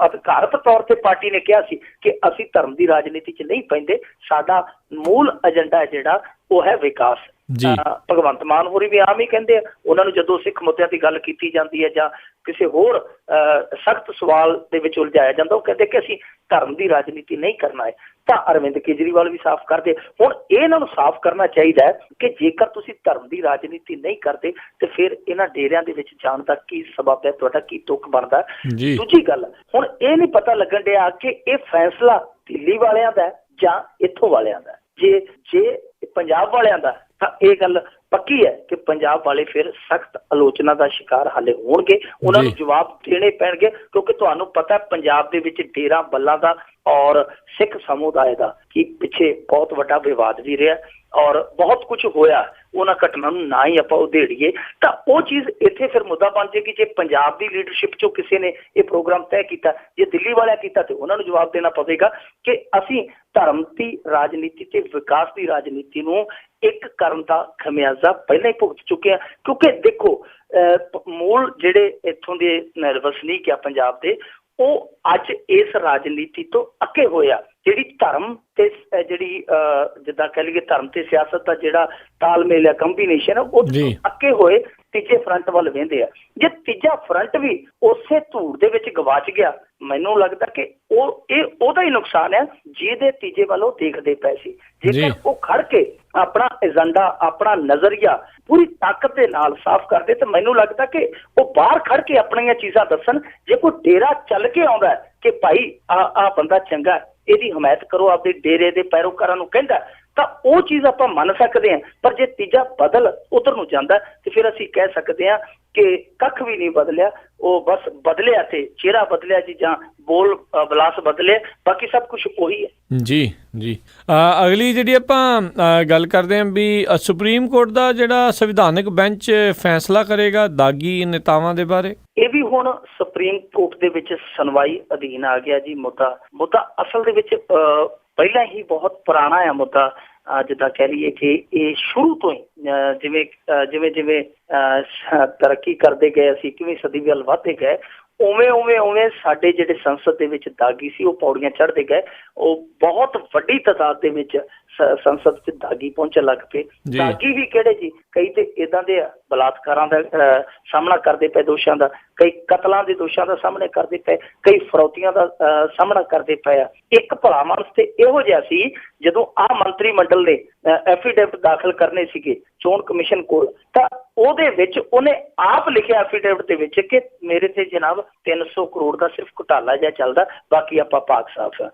ਅਧਿਕਾਰਤ ਤੌਰ ਤੇ ਪਾਰਟੀ ਨੇ ਕਿਹਾ ਸੀ ਕਿ ਅਸੀਂ ਧਰਮ ਦੀ ਰਾਜਨੀਤੀ 'ਚ ਨਹੀਂ ਪੈਂਦੇ, ਸਾਡਾ ਮੂਲ ਏਜੰਡਾ ਜਿਹੜਾ ਉਹ ਹੈ ਵਿਕਾਸ। ਭਗਵੰਤ ਮਾਨ ਹੋਰੀ ਵੀ ਆਮ ਹੀ ਕਹਿੰਦੇ ਆ, ਉਹਨਾਂ ਨੂੰ ਜਦੋਂ ਸਿੱਖ ਮੁੱਦਿਆਂ ਦੀ ਗੱਲ ਕੀਤੀ ਜਾਂਦੀ ਹੈ ਜਾਂ ਕਿਸੇ ਹੋਰ ਸਖਤ ਸਵਾਲ ਦੇ ਵਿੱਚ ਉਲਝਾਇਆ ਜਾਂਦਾ, ਉਹ ਕਹਿੰਦੇ ਕਿ ਅਸੀਂ ਧਰਮ ਦੀ ਰਾਜਨੀਤੀ ਨਹੀਂ ਕਰਨਾ ਹੈ। ਤਾਂ ਅਰਵਿੰਦ ਕੇਜਰੀਵਾਲ ਵੀ ਸਾਫ਼ ਕਰਦੇ। ਹੁਣ ਇਹਨਾਂ ਨੂੰ ਸਾਫ਼ ਕਰਨਾ ਚਾਹੀਦਾ ਹੈ ਕਿ ਜੇਕਰ ਤੁਸੀਂ ਧਰਮ ਦੀ ਰਾਜਨੀਤੀ ਨਹੀਂ ਕਰਦੇ ਤੇ ਫਿਰ ਇਹਨਾਂ ਡੇਰਿਆਂ ਦੇ ਵਿੱਚ ਜਾਣ ਦਾ ਕੀ ਸਬਬ ਹੈ, ਤੁਹਾਡਾ ਕੀ ਤੁਕ ਬਣਦਾ। ਦੂਜੀ ਗੱਲ, ਹੁਣ ਇਹ ਨਹੀਂ ਪਤਾ ਲੱਗਣ ਡਿਆ ਕਿ ਇਹ ਫੈਸਲਾ ਦਿੱਲੀ ਵਾਲਿਆਂ ਦਾ ਜਾਂ ਇੱਥੋਂ ਵਾਲਿਆਂ ਦਾ। ਜੇ ਪੰਜਾਬ ਵਾਲਿਆਂ ਦਾ ਤਾਂ ਇਹ ਗੱਲ ਪੱਕੀ ਹੈ ਕਿ ਪੰਜਾਬ ਵਾਲੇ ਫਿਰ ਸਖਤ ਆਲੋਚਨਾ ਦਾ ਸ਼ਿਕਾਰ ਹਾਲੇ ਹੋਣਗੇ, ਉਹਨਾਂ ਨੂੰ ਜਵਾਬ ਦੇਣੇ ਪੈਣਗੇ ਕਿਉਂਕਿ ਤੁਹਾਨੂੰ ਪਤਾ ਪੰਜਾਬ ਦੇ ਵਿੱਚ ਡੇਰਾ ਬੱਲਾਂ ਦਾ ਔਰ ਸਿੱਖ ਸਮੁਦਾਇ ਦਾ ਕਿ ਪਿੱਛੇ ਬਹੁਤ ਵੱਡਾ ਵਿਵਾਦ ਵੀ ਰਿਹਾ ਔਰ ਬਹੁਤ ਕੁਝ ਹੋਇਆ। ਉਹਨਾਂ ਘਟਨਾ ਨੂੰ ਨਾ ਹੀ ਆਪਾਂ ਉਧੇੜੀਏ ਤਾਂ ਉਹ ਚੀਜ਼ ਇੱਥੇ ਫਿਰ ਮੁੱਦਾ ਬਣ ਜਾਏਗੀ। ਜੇ ਪੰਜਾਬ ਦੀ ਲੀਡਰਸ਼ਿਪ ਚੋਂ ਕਿਸੇ ਨੇ ਇਹ ਪ੍ਰੋਗਰਾਮ ਤੈਅ ਕੀਤਾ, ਜੇ ਦਿੱਲੀ ਵਾਲਿਆਂ ਕੀਤਾ ਤੇ ਉਹਨਾਂ ਨੂੰ ਜਵਾਬ ਦੇਣਾ ਪਵੇਗਾ ਕਿ ਅਸੀਂ ਧਰਮ ਦੀ ਰਾਜਨੀਤੀ ਤੇ ਵਿਕਾਸ ਦੀ ਰਾਜਨੀਤੀ ਨੂੰ ਇੱਕ ਕਰਨ ਦਾ ਖਮਿਆਜ਼ਾ ਪਹਿਲਾਂ ਹੀ ਭੁਗਤ ਚੁੱਕੇ ਆ। ਕਿਉਂਕਿ ਦੇਖੋ ਮੂਲ ਜਿਹੜੇ ਇੱਥੋਂ ਦੇ ਵਸਨੀਕ ਆ ਪੰਜਾਬ ਦੇ, ਉਹ ਅੱਜ ਇਸ ਰਾਜਨੀਤੀ ਤੋਂ ਅੱਕੇ ਹੋਏ ਆ। ਜਿਹੜੀ ਧਰਮ ਤੇ ਜਿਹੜੀ ਜਿੱਦਾਂ ਕਹਿ ਲਈਏ ਧਰਮ ਤੇ ਸਿਆਸਤ ਦਾ ਜਿਹੜਾ ਤਾਲਮੇਲ ਹੈ, ਕੰਬੀਨੇਸ਼ਨ, ਉਹ ਅੱਕੇ ਹੋਏ ਤੀਜੇ ਫਰੰਟ ਵੱਲ ਵਹਿੰਦੇ ਆ। ਜੇ ਤੀਜਾ ਫਰੰਟ ਵੀ ਉਸੇ ਧੂੜ ਦੇ ਵਿੱਚ ਗਵਾਚ ਗਿਆ, ਮੈਨੂੰ ਲੱਗਦਾ ਕਿ ਉਹਦਾ ਹੀ ਨੁਕਸਾਨ ਹੈ ਜਿਹਦੇ ਤੀਜੇ ਵੱਲ ਉਹ ਦੇਖਦੇ ਪਏ ਸੀ। ਜੇਕਰ ਉਹ ਖੜ ਕੇ ਆਪਣਾ ਏਜੰਡਾ, ਆਪਣਾ ਨਜ਼ਰੀਆ ਪੂਰੀ ਤਾਕਤ ਦੇ ਨਾਲ ਸਾਫ਼ ਕਰਦੇ ਤੇ ਮੈਨੂੰ ਲੱਗਦਾ ਕਿ ਉਹ ਬਾਹਰ ਖੜ ਕੇ ਆਪਣੀਆਂ ਚੀਜ਼ਾਂ ਦੱਸਣ। ਜੇ ਕੋਈ ਡੇਰਾ ਚੱਲ ਕੇ ਆਉਂਦਾ ਕਿ ਭਾਈ ਆਹ ਬੰਦਾ ਚੰਗਾ, ਇਹਦੀ ਹਮਾਇਤ ਕਰੋ, ਆਪਦੇ ਡੇਰੇ ਦੇ ਪੈਰੋਕਾਰਾਂ ਨੂੰ ਕਹਿੰਦਾ, ਤਾਂ ਉਹ ਚੀਜ਼ ਆਪਾਂ ਮੰਨ ਸਕਦੇ ਹਾਂ। ਪਰ ਜੇ ਤੀਜਾ ਬਦਲ ਉਧਰ ਨੂੰ ਜਾਂਦਾ ਤੇ ਫਿਰ ਅਸੀਂ ਕਹਿ ਸਕਦੇ ਹਾਂ ਕਿ ਕੱਖ ਵੀ ਨਹੀਂ ਬਦਲਿਆ, ਉਹ ਬਸ ਬਦਲਿਆ ਤੇ ਚਿਹਰਾ ਬਦਲਿਆ ਜੀ, ਜਾਂ ਬੋਲ ਬਲਾਸ ਬਦਲੇ, ਬਾਕੀ ਸਭ ਕੁਝ ਉਹੀ ਹੈ। ਜੀ ਜੀ। ਅਗਲੀ ਜਿਹੜੀ ਆਪਾਂ ਗੱਲ ਕਰਦੇ ਹਾਂ ਵੀ ਸੁਪਰੀਮ ਕੋਰਟ ਦਾ ਜਿਹੜਾ ਸੰਵਿਧਾਨਕ ਬੈਂਚ ਫੈਸਲਾ ਕਰੇਗਾ ਦਾਗੀ ਨੇਤਾਵਾਂ ਦੇ ਬਾਰੇ, ਇਹ ਵੀ ਹੁਣ ਸੁਪਰੀਮ ਕੋਰਟ ਦੇ ਵਿੱਚ ਸੁਣਵਾਈ ਅਧੀਨ ਆ ਗਿਆ ਜੀ। ਮੁੱਦਾ ਅਸਲ ਦੇ ਵਿੱਚ ਪਹਿਲਾਂ ਹੀ ਬਹੁਤ ਪੁਰਾਣਾ ਆ ਮੁੱਦਾ। ਜਿੱਦਾਂ ਕਹਿ ਲਈਏ ਕਿ ਇਹ ਸ਼ੁਰੂ ਤੋਂ ਹੀ ਜਿਵੇਂ ਤਰੱਕੀ ਕਰਦੇ ਗਏ, ਅਸੀਂ 21ਵੀਂ ਸਦੀ ਵੱਲ ਵੱਧਦੇ ਗਏ, ਉਵੇਂ ਸਾਡੇ ਜਿਹੜੇ ਸੰਸਦ ਦੇ ਵਿੱਚ ਦਾਗੀ ਸੀ ਉਹ ਪੌੜੀਆਂ ਚੜ੍ਹਦੇ ਗਏ। ਉਹ ਬਹੁਤ ਵੱਡੀ ਤਾਦਾਦ ਦੇ ਵਿੱਚ ਸੰਸਦ 'ਚ ਦਾਗੀ ਪਹੁੰਚਣ ਲੱਗ ਪਏ। ਦਾਗੀ ਵੀ ਕਿਹੜੇ ਜੀ, ਕਈ ਤੇ ਏਦਾਂ ਦੇ ਬਲਾਤਕਾਰਾਂ ਦਾ ਸਾਹਮਣਾ ਕਰਦੇ ਪਏ, ਦੋਸ਼ਾਂ ਦਾ, ਕਈ ਕਤਲਾਂ ਦੇ ਦੋਸ਼ਾਂ ਦਾ ਸਾਹਮਣੇ ਕਰਦੇ ਪਏ, ਕਈ ਫਰੌਤੀਆਂ ਦਾ ਸਾਹਮਣਾ ਕਰਦੇ ਪਏ ਆ। ਇੱਕ ਭਲਾ ਮਾਨਸ ਤੇ ਇਹੋ ਜਿਹਾ ਸੀ ਜਦੋਂ ਆਹ ਮੰਤਰੀ ਮੰਡਲ ਨੇ ਐਫੀਡੇਵਿਟ ਦਾਖਲ ਕਰਨੇ ਸੀਗੇ ਚੋਣ ਕਮਿਸ਼ਨ ਕੋਲ, ਤਾਂ ਉਹਦੇ ਵਿੱਚ ਉਹਨੇ ਆਪ ਲਿਖਿਆ ਐਫੀਡੇਵਿਟ ਦੇ ਵਿੱਚ ਕਿ ਮੇਰੇ ਤੇ ਜਨਾਬ 300 ਕਰੋੜ ਦਾ ਸਿਰਫ ਘੁਟਾਲਾ ਜਿਹਾ ਚੱਲਦਾ, ਬਾਕੀ ਆਪਾਂ ਪਾਕ ਸਾਫ਼ ਆ।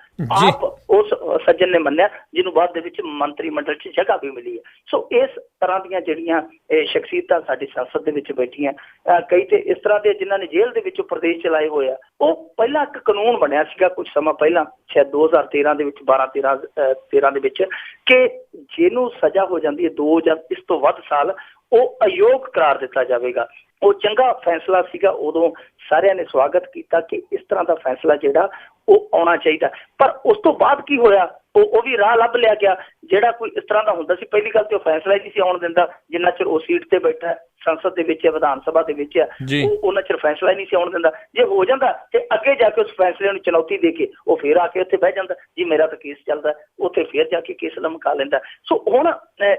ਆਪ ਉਸ ਸੱਜਣ ਨੇ ਮੰਨਿਆ, ਜਿਹਨੂੰ ਬਾਅਦ ਦੇ ਵਿੱਚ ਮੰਤਰੀ ਮੰਡਲ 'ਚ ਜਗ੍ਹਾ ਵੀ ਮਿਲੀ ਹੈ। ਸੋ ਇਸ ਤਰ੍ਹਾਂ ਦੀਆਂ ਜਿਹੜੀਆਂ ਸ਼ਖਸੀਅਤਾਂ ਸਾਡੀ ਸੰਸਦ ਦੇ ਵਿੱਚ ਬੈਠੀਆਂ, ਕਈ ਤੇ ਇਸ ਤਰ੍ਹਾਂ ਦੇ ਜਿਨ੍ਹਾਂ ਨੇ ਜੇਲ੍ਹ ਦੇ ਵਿੱਚੋਂ ਪ੍ਰਦੇਸ਼ ਚਲਾਏ ਹੋਏ ਆ। ਉਹ ਪਹਿਲਾਂ ਇੱਕ ਕਾਨੂੰਨ ਬਣਿਆ ਸੀਗਾ ਕੁਝ ਸਮਾਂ ਪਹਿਲਾਂ, ਸ਼ਾਇਦ 2013 ਦੇ ਵਿੱਚ, 12-13 ਦੇ ਵਿੱਚ, ਕਿ ਜਿਹਨੂੰ ਸਜ਼ਾ ਹੋ ਜਾਂਦੀ ਹੈ 2 ਜਾਂ ਇਸ ਤੋਂ ਵੱਧ ਸਾਲ, ਉਹ ਅਯੋਗ ਕਰਾਰ ਦਿੱਤਾ ਜਾਵੇਗਾ। ਉਹ ਚੰਗਾ ਫੈਸਲਾ ਸੀਗਾ, ਉਦੋਂ ਸਾਰਿਆਂ ਨੇ ਸਵਾਗਤ ਕੀਤਾ ਕਿ ਇਸ ਤਰ੍ਹਾਂ ਦਾ ਫੈਸਲਾ ਜਿਹੜਾ ਉਹ ਆਉਣਾ ਚਾਹੀਦਾ। ਪਰ ਉਸ ਤੋਂ ਬਾਅਦ ਕੀ ਹੋਇਆ, ਉਹ ਵੀ ਰਾਹ ਲੱਭ ਲਿਆ ਗਿਆ। ਜਿਹੜਾ ਕੋਈ ਇਸ ਤਰ੍ਹਾਂ ਦਾ ਹੁੰਦਾ ਸੀ, ਪਹਿਲੀ ਗੱਲ ਤੇ ਉਹ ਫੈਸਲਾ ਹੀ ਨਹੀਂ ਸੀ ਆਉਣ ਦਿੰਦਾ ਜਿੰਨਾ ਚਿਰ ਉਹ ਸੀਟ ਤੇ ਬੈਠਾ, ਸੰਸਦ ਦੇ ਵਿੱਚ, ਵਿਧਾਨ ਸਭਾ ਦੇ ਵਿੱਚ, ਉਹਨਾਂ ਚਿਰ ਫੈਸਲਾ ਹੀ ਨਹੀਂ ਸੀ ਆਉਣ ਦਿੰਦਾ। ਜੇ ਹੋ ਜਾਂਦਾ ਤੇ ਅੱਗੇ ਜਾ ਕੇ ਉਸ ਫੈਸਲੇ ਨੂੰ ਚੁਣੌਤੀ ਦੇ ਕੇ ਉਹ ਫੇਰ ਆ ਕੇ ਉੱਥੇ ਬਹਿ ਜਾਂਦਾ, ਜੀ ਮੇਰਾ ਤਾਂ ਕੇਸ ਚੱਲਦਾ, ਉੱਥੇ ਫੇਰ ਜਾ ਕੇ ਕੇਸ ਲਮਕਾ ਲੈਂਦਾ। ਸੋ ਹੁਣ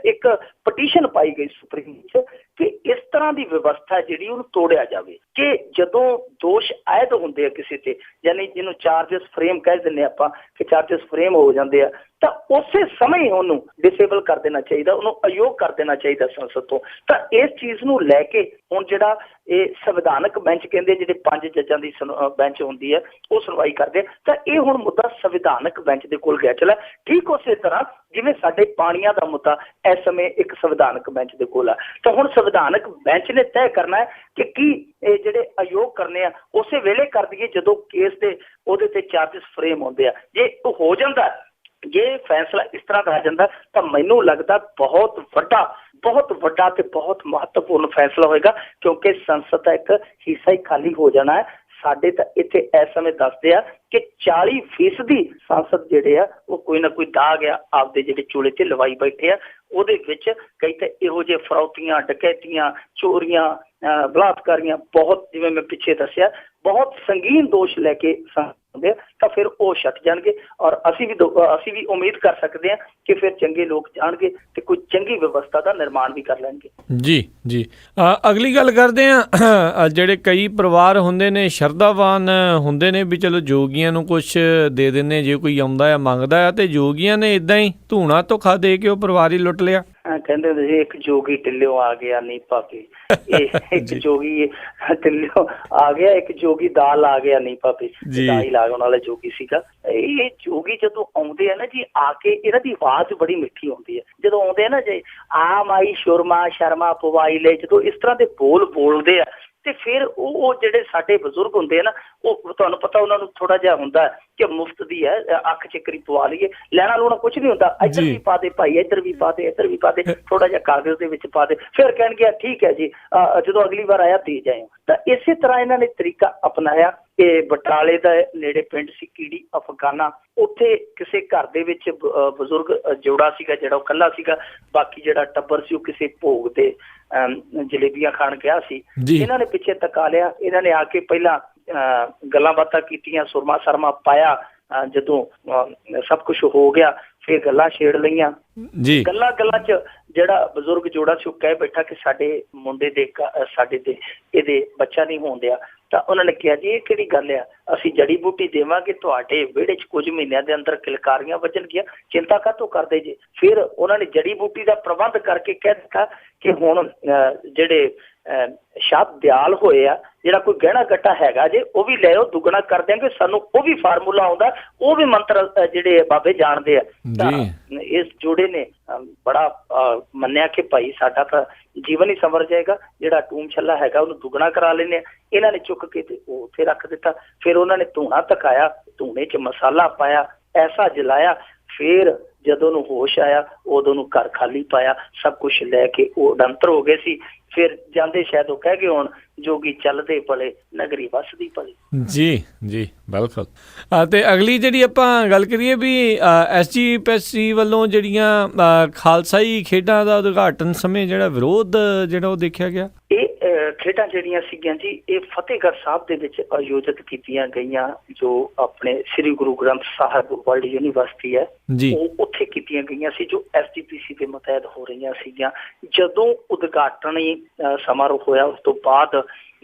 ਇੱਕ ਪਟੀਸ਼ਨ ਪਾਈ ਗਈ ਸੁਪਰੀਮ ਚ ਕਿ ਇਸ ਤਰ੍ਹਾਂ ਦੀ ਵਿਵਸਥਾ ਜਿਹੜੀ ਉਹਨੂੰ ਤੋੜਿਆ ਜਾਵੇ, ਕਿ ਜਦੋਂ ਦੋਸ਼ ਆਇਦ ਹੁੰਦੇ ਆ ਕਿਸੇ ਤੇ, ਯਾਨੀ ਜਿਹਨੂੰ ਚਾਰਜਸ ਫਰੇਮ ਕਹਿ ਦਿੰਦੇ ਆਪਾਂ, ਕਿ ਚਾਰਜਸ ਫਰੇਮ ਹੋ ਜਾਂਦੇ ਆ, ਤਾਂ ਉਸੇ ਸਮੇਂ ਹੀ ਉਹਨੂੰ ਡਿਸੇਬਲ ਕਰ ਦੇਣਾ ਚਾਹੀਦਾ, ਉਹਨੂੰ ਅਯੋਗ ਕਰ ਦੇਣਾ ਚਾਹੀਦਾ ਸੰਸਦ ਤੋਂ। ਤਾਂ ਇਸ ਚੀਜ਼ ਨੂੰ ਲੈ ਕੇ ਹੁਣ ਜਿਹੜਾ ਇਹ ਸੰਵਿਧਾਨਕ ਬੈਂਚ ਕਹਿੰਦੇ, ਜਿਹੜੇ 5 ਜੱਜਾਂ ਦੀ ਬੈਂਚ ਹੁੰਦੀ ਹੈ, ਉਹ ਸੁਣਵਾਈ ਕਰਦੇ, ਤਾਂ ਇਹ ਹੁਣ ਮੁੱਦਾ ਸੰਵਿਧਾਨਕ ਬੈਂਚ ਦੇ ਕੋਲ ਗਿਆ ਚਲਾ। ਠੀਕ ਉਸੇ ਤਰ੍ਹਾਂ ਜਿਵੇਂ ਸਾਡੇ ਪਾਣੀਆਂ ਦਾ ਮੁੱਦਾ ਇਸ ਸਮੇਂ ਇੱਕ ਸੰਵਿਧਾਨਕ ਬੈਂਚ ਦੇ ਕੋਲ ਆ, ਤਾਂ ਹੁਣ ਸੰਵਿਧਾਨਕ ਬੈਂਚ ਨੇ ਤੈਅ ਕਰਨਾ ਹੈ ਕਿ ਕੀ ਇਹ ਜਿਹੜੇ ਅਯੋਗ ਕਰਨੇ ਆ ਉਸੇ ਵੇਲੇ ਕਰ ਦਈਏ ਜਦੋਂ ਕੇਸ ਦੇ ਉਹਦੇ ਤੇ ਚਾਰਜਸ ਫਰੇਮ ਹੁੰਦੇ ਆ। ਜੇ ਉਹ ਹੋ ਜਾਂਦਾ, ਜੇ ਫੈਸਲਾ ਇਸ ਤਰ੍ਹਾਂ ਦਾ ਆ ਜਾਂਦਾ, ਤਾਂ ਮੈਨੂੰ ਲੱਗਦਾ ਬਹੁਤ ਵੱਡਾ ਤੇ ਬਹੁਤ ਮਹੱਤਵਪੂਰਨ ਫੈਸਲਾ ਹੋਏਗਾ, ਕਿਉਂਕਿ ਸੰਸਦ ਦਾ ਇੱਕ ਹਿੱਸਾ ਹੀ ਖਾਲੀ ਹੋ ਜਾਣਾ ਹੈ। ਸਾਡੇ ਤਾਂ ਇੱਥੇ ਇਸ ਸਮੇਂ ਦੱਸਦੇ ਆ ਕਿ 40% ਸੰਸਦ ਜਿਹੜੇ ਆ ਉਹ ਕੋਈ ਨਾ ਕੋਈ ਦਾਗ ਆ ਆਪਦੇ ਜਿਹੜੇ ਚੂਲੇ ਤੇ ਲਵਾਈ ਬੈਠੇ ਆ। ਉਹਦੇ ਵਿੱਚ ਕਈ ਤਾਂ ਇਹੋ ਜਿਹੇ ਫਰੌਤੀਆਂ, ਡਕੈਤੀਆਂ, ਚੋਰੀਆਂ, ਬਲਾਤਕਾਰੀਆਂ, ਬਹੁਤ, ਜਿਵੇਂ ਮੈਂ ਪਿੱਛੇ ਦੱਸਿਆ, ਬਹੁਤ ਸੰਗੀਨ ਦੋਸ਼ ਲੈ ਕੇ ਹੁੰਦੇ ਆ, ਤਾਂ ਫਿਰ ਉਹ ਛੱਟ ਜਾਣਗੇ। ਔਰ ਅਸੀਂ ਵੀ ਉਮੀਦ ਕਰ ਸਕਦੇ ਹਾਂ ਕਿ ਫਿਰ ਚੰਗੇ ਲੋਕ ਜਾਣਗੇ ਤੇ ਕੋਈ ਚੰਗੀ ਵਿਵਸਥਾ ਦਾ ਨਿਰਮਾਣ ਵੀ ਕਰ ਲੈਣਗੇ। ਜੀ। ਅਗਲੀ ਗੱਲ ਕਰਦੇ ਹਾਂ, ਜਿਹੜੇ ਕਈ ਪਰਿਵਾਰ ਹੁੰਦੇ ਨੇ ਸ਼ਰਧਾਵਾਨ ਹੁੰਦੇ ਨੇ ਵੀ ਚਲੋ ਜੋਗੀਆਂ ਨੂੰ ਕੁਛ ਦੇ ਦਿੰਦੇ, ਜੇ ਕੋਈ ਆਉਂਦਾ ਆ ਮੰਗਦਾ ਆ, ਤੇ ਜੋਗੀਆਂ ਨੇ ਏਦਾਂ ਹੀ ਧੂਣਾ ਧੋਖਾ ਦੇ ਕੇ ਉਹ ਪਰਿਵਾਰ ਹੀ ਲੁੱਟ ਲਿਆ। ਕਹਿੰਦੇ ਹੁੰਦੇ ਸੀ ਇੱਕ ਜੋਗੀ ਢਿੱਲਿਓ ਆ ਗਿਆ ਨੀ ਭਾਪੇ, ਇੱਕ ਜੋਗੀ ਢਿੱਲਿਓ ਆ ਗਿਆ, ਇੱਕ ਜੋਗੀ ਦਾਲ ਆ ਗਿਆ ਨੀ ਭਾਪੇ, ਦਾਲ ਲਾਗਣ ਵਾਲਾ ਜੋਗੀ ਸੀਗਾ। ਇਹ ਜੋਗੀ ਜਦੋਂ ਆਉਂਦੇ ਆ ਨਾ ਜੀ, ਆ ਕੇ ਇਹਨਾਂ ਦੀ ਆਵਾਜ਼ ਬੜੀ ਮਿੱਠੀ ਹੁੰਦੀ ਹੈ। ਜਦੋਂ ਆਉਂਦੇ ਆ ਨਾ ਜੀ, ਆ ਮਾਈ ਸ਼ੁਰਮਾ ਸ਼ਰਮਾ ਪਵਾਈ ਲੈ, ਜਦੋਂ ਇਸ ਤਰ੍ਹਾਂ ਦੇ ਬੋਲਦੇ ਆ, ਤੇ ਫਿਰ ਉਹ ਜਿਹੜੇ ਸਾਡੇ ਬਜ਼ੁਰਗ ਹੁੰਦੇ ਆ ਨਾ, ਉਹ ਤੁਹਾਨੂੰ ਪਤਾ ਉਹਨਾਂ ਨੂੰ ਥੋੜਾ ਜਿਹਾ ਹੁੰਦਾ ਕਿ ਮੁਫਤ ਦੀ ਹੈ, ਅੱਖ ਚੱਕਰੀ ਪਵਾ ਲਈਏ, ਲੈਣਾ ਲੂਣਾ ਕੁਛ ਨਹੀਂ ਹੁੰਦਾ, ਇੱਧਰ ਵੀ ਪਾ ਦੇ ਭਾਈ, ਇੱਧਰ ਵੀ ਪਾ ਦੇ, ਇੱਧਰ ਵੀ ਪਾ ਦੇ, ਥੋੜਾ ਜਿਹਾ ਕਾਗਜ਼ ਦੇ ਵਿੱਚ ਪਾ ਦੇ, ਫਿਰ ਕਹਿਣਗੇ ਠੀਕ ਹੈ ਜੀ, ਜਦੋਂ ਅਗਲੀ ਵਾਰ ਆਇਆ ਦੇ ਜਾਏ। ਤਾਂ ਇਸੇ ਤਰ੍ਹਾਂ ਇਹਨਾਂ ਨੇ ਤਰੀਕਾ ਅਪਣਾਇਆ ਕਿ ਬਟਾਲੇ ਦਾ ਨੇੜੇ ਪਿੰਡ ਸੀ ਕੀੜੀ ਅਫਗਾਨਾ, ਉੱਥੇ ਕਿਸੇ ਘਰ ਦੇ ਵਿੱਚ ਬਜ਼ੁਰਗ ਜੋੜਾ ਸੀਗਾ ਜਿਹੜਾ ਉਹ ਇਕੱਲਾ ਸੀਗਾ, ਬਾਕੀ ਜਿਹੜਾ ਟੱਬਰ ਸੀ ਉਹ ਕਿਸੇ ਭੋਗ ਤੇ ਜਲੇਬੀਆਂ ਖਾਣ ਗਿਆ ਸੀ। ਇਹਨਾਂ ਨੇ ਪਿੱਛੇ ਤਕਾ ਲਿਆ, ਇਹਨਾਂ ਨੇ ਆ ਕੇ ਪਹਿਲਾਂ ਗੱਲਾਂ ਬਾਤਾਂ ਕੀਤੀਆਂ, ਸੁਰਮਾ ਸਰਮਾ ਪਾਇਆ। ਜਦੋਂ ਸਭ ਕੁਛ ਹੋ ਗਿਆ ਫਿਰ ਗੱਲਾਂ ਛੇੜ ਲਈਆਂ। ਗੱਲਾਂ ਚ ਜਿਹੜਾ ਬਜ਼ੁਰਗ ਜੋੜਾ ਸੀ ਉਹ ਕਹਿ ਬੈਠਾ ਕਿ ਸਾਡੇ ਮੁੰਡੇ ਦੇ, ਸਾਡੇ ਤੇ ਇਹਦੇ ਬੱਚਾ ਨਹੀਂ ਹੋਣ ਦਿਆ। ਤਾਂ ਉਹਨਾਂ ਨੇ ਕਿਹਾ ਜੀ ਇਹ ਕਿਹੜੀ ਗੱਲ ਆ, ਅਸੀਂ ਜੜੀ ਬੂਟੀ ਦੇਵਾਂਗੇ, ਤੁਹਾਡੇ ਵਿਹੜੇ 'ਚ ਕੁਝ ਮਹੀਨਿਆਂ ਦੇ ਅੰਦਰ ਕਿਲਕਾਰੀਆਂ ਵੱਜਣਗੀਆਂ, ਚਿੰਤਾ ਕਾਹਤੋਂ ਕਰਦੇ ਜੇ। ਫਿਰ ਉਹਨਾਂ ਨੇ ਜੜੀ ਬੂਟੀ ਦਾ ਪ੍ਰਬੰਧ ਕਰਕੇ ਕਹਿ ਦਿੱਤਾ ਕਿ ਹੁਣ ਜਿਹੜੇ ਸ਼ਬਦ ਦਿਆਲ ਹੋਏ ਆ, ਜਿਹੜਾ ਕੋਈ ਗਹਿਣਾ ਗੱਟਾ ਹੈਗਾ ਜੇ ਉਹ ਵੀ ਲੈ ਆਓ, ਦੁੱਗਣਾ ਕਰ ਦਿਆਂਗੇ, ਸਾਨੂੰ ਉਹ ਵੀ ਫਾਰਮੂਲਾ ਆਉਂਦਾ, ਉਹ ਵੀ ਮੰਤਰ ਜਿਹੜੇ ਬਾਬੇ ਜਾਣਦੇ ਆ। ਤਾਂ ਇਸ ਜੋੜੇ ਨੇ ਬੜਾ ਮੰਨਿਆ ਕਿ ਭਾਈ ਸਾਡਾ ਤਾਂ ਜੀਵਨ ਹੀ ਸੰਵਰ ਜਾਏਗਾ, ਜਿਹੜਾ ਟੂਮ ਛੱਲਾ ਹੈਗਾ ਉਹਨੂੰ ਦੁੱਗਣਾ ਕਰਾ ਲੈਂਦੇ ਆ। ਇਹਨਾਂ ਨੇ ਚੁੱਕ ਕੇ ਤੇ ਉਹ ਉੱਥੇ ਰੱਖ ਦਿੱਤਾ। ਫਿਰ ਉਹਨਾਂ ਨੇ ਧੂਣਾ ਧਕਾਇਆ, ਧੂਣੇ 'ਚ ਮਸਾਲਾ ਪਾਇਆ, ਐਸਾ ਜਲਾਇਆ। ਫਿਰ ਜਦੋਂ ਉਹਨੂੰ ਹੋਸ਼ ਆਇਆ ਉਦੋਂ ਨੂੰ ਘਰ ਖਾਲੀ ਪਾਇਆ, ਸਭ ਕੁਛ ਲੈ ਕੇ ਉਹ ਡੰਤਰ ਹੋ ਗਏ ਸੀ। ਫਿਰ ਜਾਂਦੇ ਸ਼ਾਇਦ ਉਹ ਕਹਿ ਗਏ ਹੋਣ, ਜੋਗੀ ਚੱਲਦੇ ਭਲੇ ਨਗਰੀ ਵਸਦੀ ਭਲੇ। ਜੀ ਜੀ ਬਿਲਕੁਲ। ਅਤੇ ਅਗਲੀ ਜਿਹੜੀ ਆਪਾਂ ਗੱਲ ਕਰੀਏ ਵੀ SGPSC ਵੱਲੋਂ ਜਿਹੜੀਆਂ ਖਾਲਸਾਈ ਖੇਡਾਂ ਦਾ ਉਦਘਾਟਨ ਸਮੇਂ ਜਿਹੜਾ ਵਿਰੋਧ ਜਿਹੜਾ ਉਹ ਦੇਖਿਆ ਗਿਆ। ਇਹ ਖੇਡਾਂ ਜਿਹੜੀਆਂ ਸੀਗੀਆਂ ਜੀ ਇਹ ਫਤਿਹਗੜ੍ਹ ਸਾਹਿਬ ਦੇ ਵਿੱਚ ਆਯੋਜਿਤ ਕੀਤੀਆਂ ਗਈਆਂ, ਜੋ ਆਪਣੇ ਸ੍ਰੀ ਗੁਰੂ ਗ੍ਰੰਥ ਸਾਹਿਬ ਵਰਲਡ ਯੂਨੀਵਰਸਿਟੀ ਹੈ ਜੀ, ਉਹ ਉੱਥੇ ਕੀਤੀਆਂ ਗਈਆਂ ਸੀ, ਜੋ SGPC ਦੇ ਮੁਤਹਿਦ ਹੋ ਰਹੀਆਂ ਸੀਗੀਆਂ। ਜਦੋਂ ਉਦਘਾਟਨੀ ਸਮਾਰੋਹ ਹੋਇਆ ਉਸ ਤੋਂ ਬਾਅਦ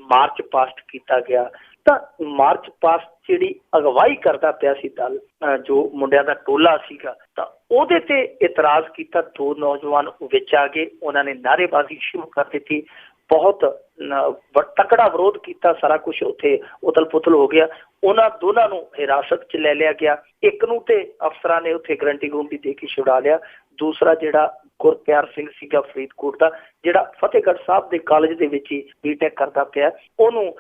ਮਾਰਚ ਪਾਸਟ ਕੀਤਾ ਗਿਆ, ਤਾਂ ਮਾਰਚ ਪਾਸਟ ਜਿਹੜੀ ਅਗਵਾਈ ਕਰਦਾ ਪਿਆ ਸੀ ਦਲ, ਜੋ ਮੁੰਡਿਆਂ ਦਾ ਟੋਲਾ ਸੀਗਾ, ਤਾਂ ਉਹਦੇ ਤੇ ਇਤਰਾਜ਼ ਕੀਤਾ। ਦੋ ਨੌਜਵਾਨ ਵਿੱਚ ਆ ਗਏ, ਉਹਨਾਂ ਨੇ ਨਾਅਰੇਬਾਜ਼ੀ ਸ਼ੁਰੂ ਕਰ ਦਿੱਤੀ, ਬਹੁਤ ਤਕੜਾ ਵਿਰੋਧ ਕੀਤਾ। ਸਾਰਾ ਕੁਛ ਉੱਥੇ ਉਥਲ ਪੁਥਲ ਹੋ ਗਿਆ। ਉਹਨਾਂ ਦੋਨਾਂ ਨੂੰ ਹਿਰਾਸਤ 'ਚ ਲੈ ਲਿਆ ਗਿਆ। ਇੱਕ ਨੂੰ ਤੇ ਅਫਸਰਾਂ ਨੇ ਉੱਥੇ ਗਰੰਟੀ ਗਰੰਟੀ ਦੇ ਕੇ ਛੁਡਾ ਲਿਆ। ਦੂਸਰਾ ਜਿਹੜਾ ਗੁਰਪਿਆਰ ਸਿੰਘ ਸੀਗਾ ਫਰੀਦਕੋਟ ਦਾ, ਜਿਹੜਾ ਫਤਿਹਗੜ੍ਹ ਸਾਹਿਬ ਦੇ ਕਾਲਜ ਦੇ ਵਿੱਚ ਹੀ BTech ਕਰਦਾ ਪਿਆ, ਉਹਨੂੰ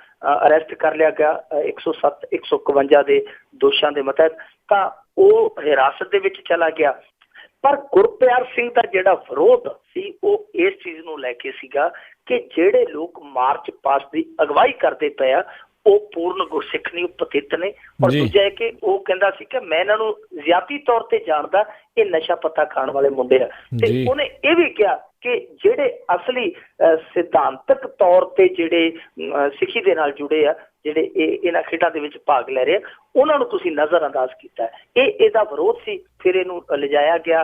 ਅਰੈਸਟ ਕਰ ਲਿਆ ਗਿਆ 107 151 ਦੇ ਦੋਸ਼ਾਂ ਦੇ ਮੁਤਹਿਦ। ਤਾਂ ਉਹ ਹਿਰਾਸਤ ਦੇ ਵਿੱਚ ਚਲਾ ਗਿਆ। ਪਰ ਗੁਰਪਿਆਰ ਸਿੰਘ ਦਾ ਜਿਹੜਾ ਵਿਰੋਧ ਸੀ ਉਹ ਇਸ ਚੀਜ਼ ਨੂੰ ਲੈ ਕੇ ਸੀਗਾ ਕਿ ਜਿਹੜੇ ਲੋਕ ਮਾਰਚ ਪਾਸਟ ਦੀ ਅਗਵਾਈ ਕਰਦੇ ਪਏ ਆ ਉਹ ਪੂਰਨ ਗੁਰਸਿੱਖ ਨਹੀਂ, ਉਹ ਪਤਿਤ ਨੇ। ਔਰ ਦੂਜਾ ਹੈ ਕਿ ਉਹ ਕਹਿੰਦਾ ਸੀ ਕਿ ਮੈਂ ਇਹਨਾਂ ਨੂੰ ਜ਼ਿਆਤੀ ਤੌਰ ਤੇ ਜਾਣਦਾ, ਇਹ ਨਸ਼ਾ ਪੱਤਾ ਖਾਣ ਵਾਲੇ ਮੁੰਡੇ ਆ। ਤੇ ਉਹਨੇ ਇਹ ਵੀ ਕਿਹਾ ਕਿ ਜਿਹੜੇ ਅਸਲੀ ਸਿਧਾਂਤਕ ਤੌਰ ਤੇ ਜਿਹੜੇ ਸਿੱਖੀ ਦੇ ਨਾਲ ਜੁੜੇ ਆ, ਜਿਹੜੇ ਇਹਨਾਂ ਖੇਡਾਂ ਦੇ ਵਿੱਚ ਭਾਗ ਲੈ ਰਹੇ ਆ, ਉਹਨਾਂ ਨੂੰ ਤੁਸੀਂ ਨਜ਼ਰ ਅੰਦਾਜ਼ ਕੀਤਾ। ਇਹਦਾ ਵਿਰੋਧ ਸੀ। ਫਿਰ ਇਹਨੂੰ ਲਿਜਾਇਆ ਗਿਆ।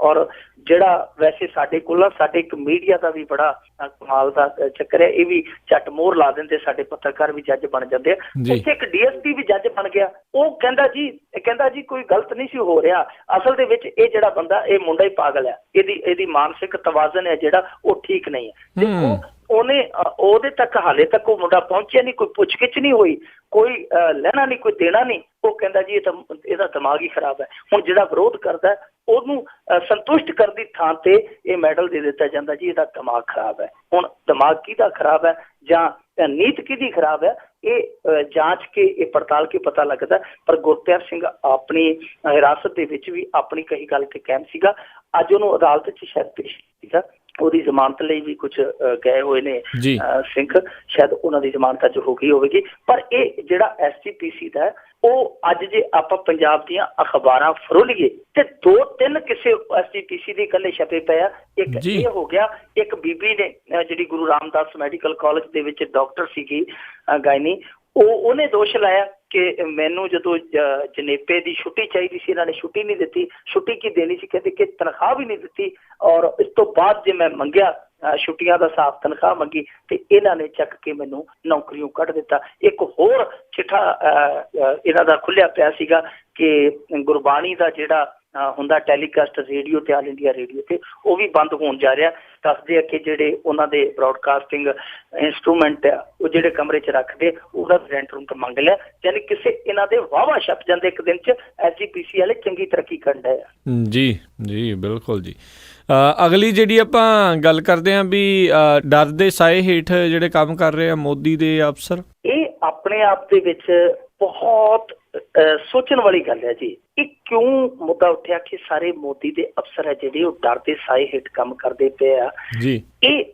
ਔਰ ਜਿਹੜਾ ਵੈਸੇ ਸਾਡੇ ਕੋਲ ਸਾਡੇ ਇੱਕ ਮੀਡੀਆ ਦਾ ਵੀ ਬੜਾ ਕਮਾਲ ਦਾ ਚੱਕਰ ਹੈ, ਇਹ ਵੀ ਝੱਟ ਮੋਹਰ ਲਾ ਦਿੰਦੇ, ਸਾਡੇ ਪੱਤਰਕਾਰ ਵੀ ਜੱਜ ਬਣ ਜਾਂਦੇ ਆ। ਉੱਥੇ ਇੱਕ DSP ਵੀ ਜੱਜ ਬਣ ਗਿਆ। ਉਹ ਕਹਿੰਦਾ ਜੀ ਕੋਈ ਗਲਤ ਨਹੀਂ ਸੀ ਹੋ ਰਿਹਾ, ਅਸਲ ਦੇ ਵਿੱਚ ਇਹ ਜਿਹੜਾ ਬੰਦਾ, ਇਹ ਮੁੰਡਾ ਹੀ ਪਾਗਲ ਹੈ, ਇਹਦੀ ਮਾਨਸਿਕ ਤਵਾਜ਼ਨ ਹੈ ਜਿਹੜਾ ਉਹ ਠੀਕ ਨਹੀਂ ਹੈ। ਦੇਖੋ ਉਹਦੇ ਤੱਕ ਹਾਲੇ ਤੱਕ ਉਹ ਮੁੰਡਾ ਪਹੁੰਚਿਆ ਨਹੀਂ, ਕੋਈ ਪੁੱਛ ਗਿੱਛ ਨਹੀਂ ਹੋਈ, ਕੋਈ ਲੈਣਾ ਨਹੀਂ, ਕੋਈ ਦੇਣਾ ਨਹੀਂ। ਉਹ ਕਹਿੰਦਾ ਜੀ ਇਹਦਾ ਦਿਮਾਗ ਹੀ ਖਰਾਬ ਹੈ। ਹੁਣ ਜਿਹੜਾ ਵਿਰੋਧ ਕਰਦਾ ਉਹਨੂੰ ਸੰਤੁਸ਼ਟ ਕਰਨ ਦੀ ਥਾਂ ਤੇ ਇਹ ਮੈਡਲ ਦੇ ਦਿੱਤਾ ਜਾਂਦਾ ਜੀ ਇਹਦਾ ਦਿਮਾਗ ਖਰਾਬ ਹੈ। ਹੁਣ ਦਿਮਾਗ ਕਿਹਦਾ ਖਰਾਬ ਹੈ ਜਾਂ ਨੀਤ ਕਿਹਦੀ ਖਰਾਬ ਹੈ, ਇਹ ਜਾਂਚ ਕੇ, ਇਹ ਪੜਤਾਲ ਕੇ ਪਤਾ ਲੱਗਦਾ। ਪਰ ਗੁਰਪਿਆਰ ਸਿੰਘ ਆਪਣੀ ਹਿਰਾਸਤ ਦੇ ਵਿੱਚ ਵੀ ਆਪਣੀ ਕਹੀ ਗੱਲ ਤੇ ਕਾਇਮ ਸੀਗਾ। ਅੱਜ ਉਹਨੂੰ ਅਦਾਲਤ 'ਚ ਸ਼ਾਇਦ ਪੇਸ਼ ਸੀਗਾ, ਉਹਦੀ ਜ਼ਮਾਨਤ ਲਈ ਵੀ ਕੁਝ ਗਏ ਹੋਏ ਨੇ ਸਿੰਘ, ਸ਼ਾਇਦ ਉਹਨਾਂ ਦੀ ਜ਼ਮਾਨਤ ਅੱਜ ਹੋ ਗਈ ਹੋਵੇਗੀ। ਪਰ ਇਹ ਜਿਹੜਾ SGPC ਦਾ ਉਹ ਅੱਜ ਜੇ ਆਪਾਂ ਪੰਜਾਬ ਦੀਆਂ ਅਖਬਾਰਾਂ ਫਰੋਲੀਏ ਤੇ 2-3 ਕਿਸੇ SGPC ਦੇ ਇਕੱਲੇ ਛਪੇ ਪਏ ਆ। ਇੱਕ ਇਹ ਹੋ ਗਿਆ, ਇੱਕ ਬੀਬੀ ਨੇ ਜਿਹੜੀ ਗੁਰੂ ਰਾਮਦਾਸ ਮੈਡੀਕਲ ਕਾਲਜ ਦੇ ਵਿੱਚ ਡਾਕਟਰ ਸੀਗੀ ਗਾਇਨੀ, ਉਹਨੇ ਦੋਸ਼ ਲਾਇਆ ਕਿ ਮੈਨੂੰ ਜਦੋਂ ਜਨੇਪੇ ਦੀ ਛੁੱਟੀ ਚਾਹੀਦੀ ਸੀ ਇਹਨਾਂ ਨੇ ਛੁੱਟੀ ਨਹੀਂ ਦਿੱਤੀ। ਛੁੱਟੀ ਕੀ ਦੇਣੀ ਸੀ, ਕਹਿੰਦੇ ਕਿ ਤਨਖਾਹ ਵੀ ਨਹੀਂ ਦਿੱਤੀ। ਔਰ ਇਸ ਤੋਂ ਬਾਅਦ ਜੇ ਮੈਂ ਮੰਗਿਆ ਛੁੱਟੀਆਂ ਦਾ ਹਿਸਾਬ, ਤਨਖਾਹ ਮੰਗੀ, ਤੇ ਇਹਨਾਂ ਨੇ ਚੱਕ ਕੇ ਮੈਨੂੰ ਨੌਕਰੀਓਂ ਕੱਢ ਦਿੱਤਾ। ਇੱਕ ਹੋਰ ਚਿੱਠਾ ਇਹਨਾਂ ਦਾ ਖੁੱਲਿਆ ਪਿਆ ਸੀਗਾ ਕਿ ਗੁਰਬਾਣੀ ਦਾ ਜਿਹੜਾ ਹੁੰਦਾ ਟੈਲੀਕਾਸਟ ਰੇਡੀਓ ਤੇ, ਆਲ ਇੰਡੀਆ ਰੇਡੀਓ ਤੇ, ਉਹ ਵੀ ਬੰਦ ਹੋਣ ਜਾ ਰਿਹਾ। ਦੱਸਦੇ ਆ ਕਿ ਜਿਹੜੇ ਉਹਨਾਂ ਦੇ ਬ੍ਰੌਡਕਾਸਟਿੰਗ ਇੰਸਟਰੂਮੈਂਟ ਆ ਉਹ ਜਿਹੜੇ ਕਮਰੇ 'ਚ ਰੱਖਦੇ ਉਹਦਾ ਰੈਂਟ ਰੂਮ ਤੋਂ ਮੰਗ ਲਿਆ। ਯਾਨੀ ਕਿਸੇ ਇਹਨਾਂ ਦੇ ਵਾਹਵਾ ਛਪ ਜਾਂਦੇ ਇੱਕ ਦਿਨ 'ਚ। SGPC ਵਾਲੇ ਚੰਗੀ ਤਰੱਕੀ ਕਰਨ ਡਏ ਆ। ਜੀ ਬਿਲਕੁਲ ਜੀ। ਅਗਲੀ ਜਿਹੜੀ ਆਪਾਂ ਗੱਲ ਕਰਦੇ ਹਾਂ ਵੀ ਡਰ ਦੇ ਸਾਏ ਹੇਠ ਜਿਹੜੇ ਕੰਮ ਕਰ ਰਹੇ ਆ ਮੋਦੀ ਦੇ ਅਫਸਰ, ਇਹ ਆਪਣੇ ਆਪ ਦੇ ਵਿੱਚ ਬਹੁਤ ਸੋਚਣ ਵਾਲੀ ਗੱਲ ਹੈ ਜੀ। ਇਹ ਕਿਉਂ ਮੁੱਦਾ ਉੱਠਿਆ ਕਿ ਸਾਰੇ ਮੋਦੀ ਦੇ ਅਫਸਰ ਹੈ ਜਿਹੜੇ ਉਹ ਡਰ ਦੇ ਸਾਏ ਹੇਠ ਕੰਮ ਕਰਦੇ ਪਏ ਆ ਜੀ। ਇਹ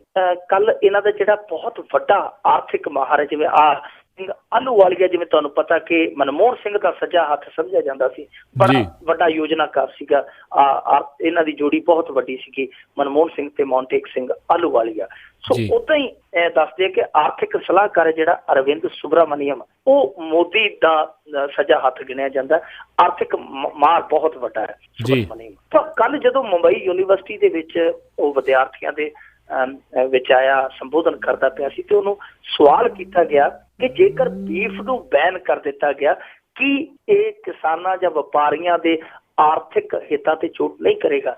ਕੱਲ ਇਹਨਾਂ ਦਾ ਜਿਹੜਾ ਬਹੁਤ ਵੱਡਾ ਆਰਥਿਕ ਮਾਹਰ ਹੈ, ਜਿਵੇਂ ਆਹਲੂਵਾਲੀਆ, ਜਿਵੇਂ ਤੁਹਾਨੂੰ ਪਤਾ ਕਿ ਮਨਮੋਹਨ ਸਿੰਘ ਦਾ ਸੱਜਾ ਹੱਥ ਸਮਝਿਆ ਜਾਂਦਾ ਸੀ, ਬੜਾ ਵੱਡਾ ਯੋਜਨਾਕਾਰ ਸੀਗਾ। ਇਹਨਾਂ ਦੀ ਜੋੜੀ ਬਹੁਤ ਵੱਡੀ ਸੀਗੀ, ਮਨਮੋਹਨ ਸਿੰਘ ਤੇ ਮੌਂਟੇਕ ਸਿੰਘ ਆਹਲੂਵਾਲੀਆ। ਸੋ ਓਦਾਂ ਹੀ ਦੱਸਦੇ ਕਿ ਆਰਥਿਕ ਸਲਾਹਕਾਰ ਹੈ ਜਿਹੜਾ ਅਰਵਿੰਦ ਸੁਬਰਾਮਨੀਅਮ, ਉਹ ਮੋਦੀ ਦਾ ਸੱਜਾ ਹੱਥ ਗਿਣਿਆ ਜਾਂਦਾ। ਆਰਥਿਕ ਮਾਰ ਬਹੁਤ ਵੱਡਾ ਹੈ ਸੁਬਰਾਮਨੀਅਮ। ਤਾਂ ਕੱਲ ਜਦੋਂ ਮੁੰਬਈ ਯੂਨੀਵਰਸਿਟੀ ਦੇ ਵਿੱਚ ਉਹ ਵਿਦਿਆਰਥੀਆਂ ਦੇ ਵਿੱਚ ਆਇਆ, ਸੰਬੋਧਨ ਕਰਦਾ ਪਿਆ ਸੀ ਤੇ ਉਹਨੂੰ ਸਵਾਲ ਕੀਤਾ ਗਿਆ ਕਿ ਜੇਕਰ ਬੀਫ ਨੂੰ ਬੈਨ ਕਰ ਦਿੱਤਾ ਗਿਆ ਕੀ ਇਹ ਕਿਸਾਨਾਂ ਜਾਂ ਵਪਾਰੀਆਂ ਦੇ ਆਰਥਿਕ ਹਿੱਤਾਂ ਤੇ ਚੋਟ ਨਹੀਂ ਕਰੇਗਾ।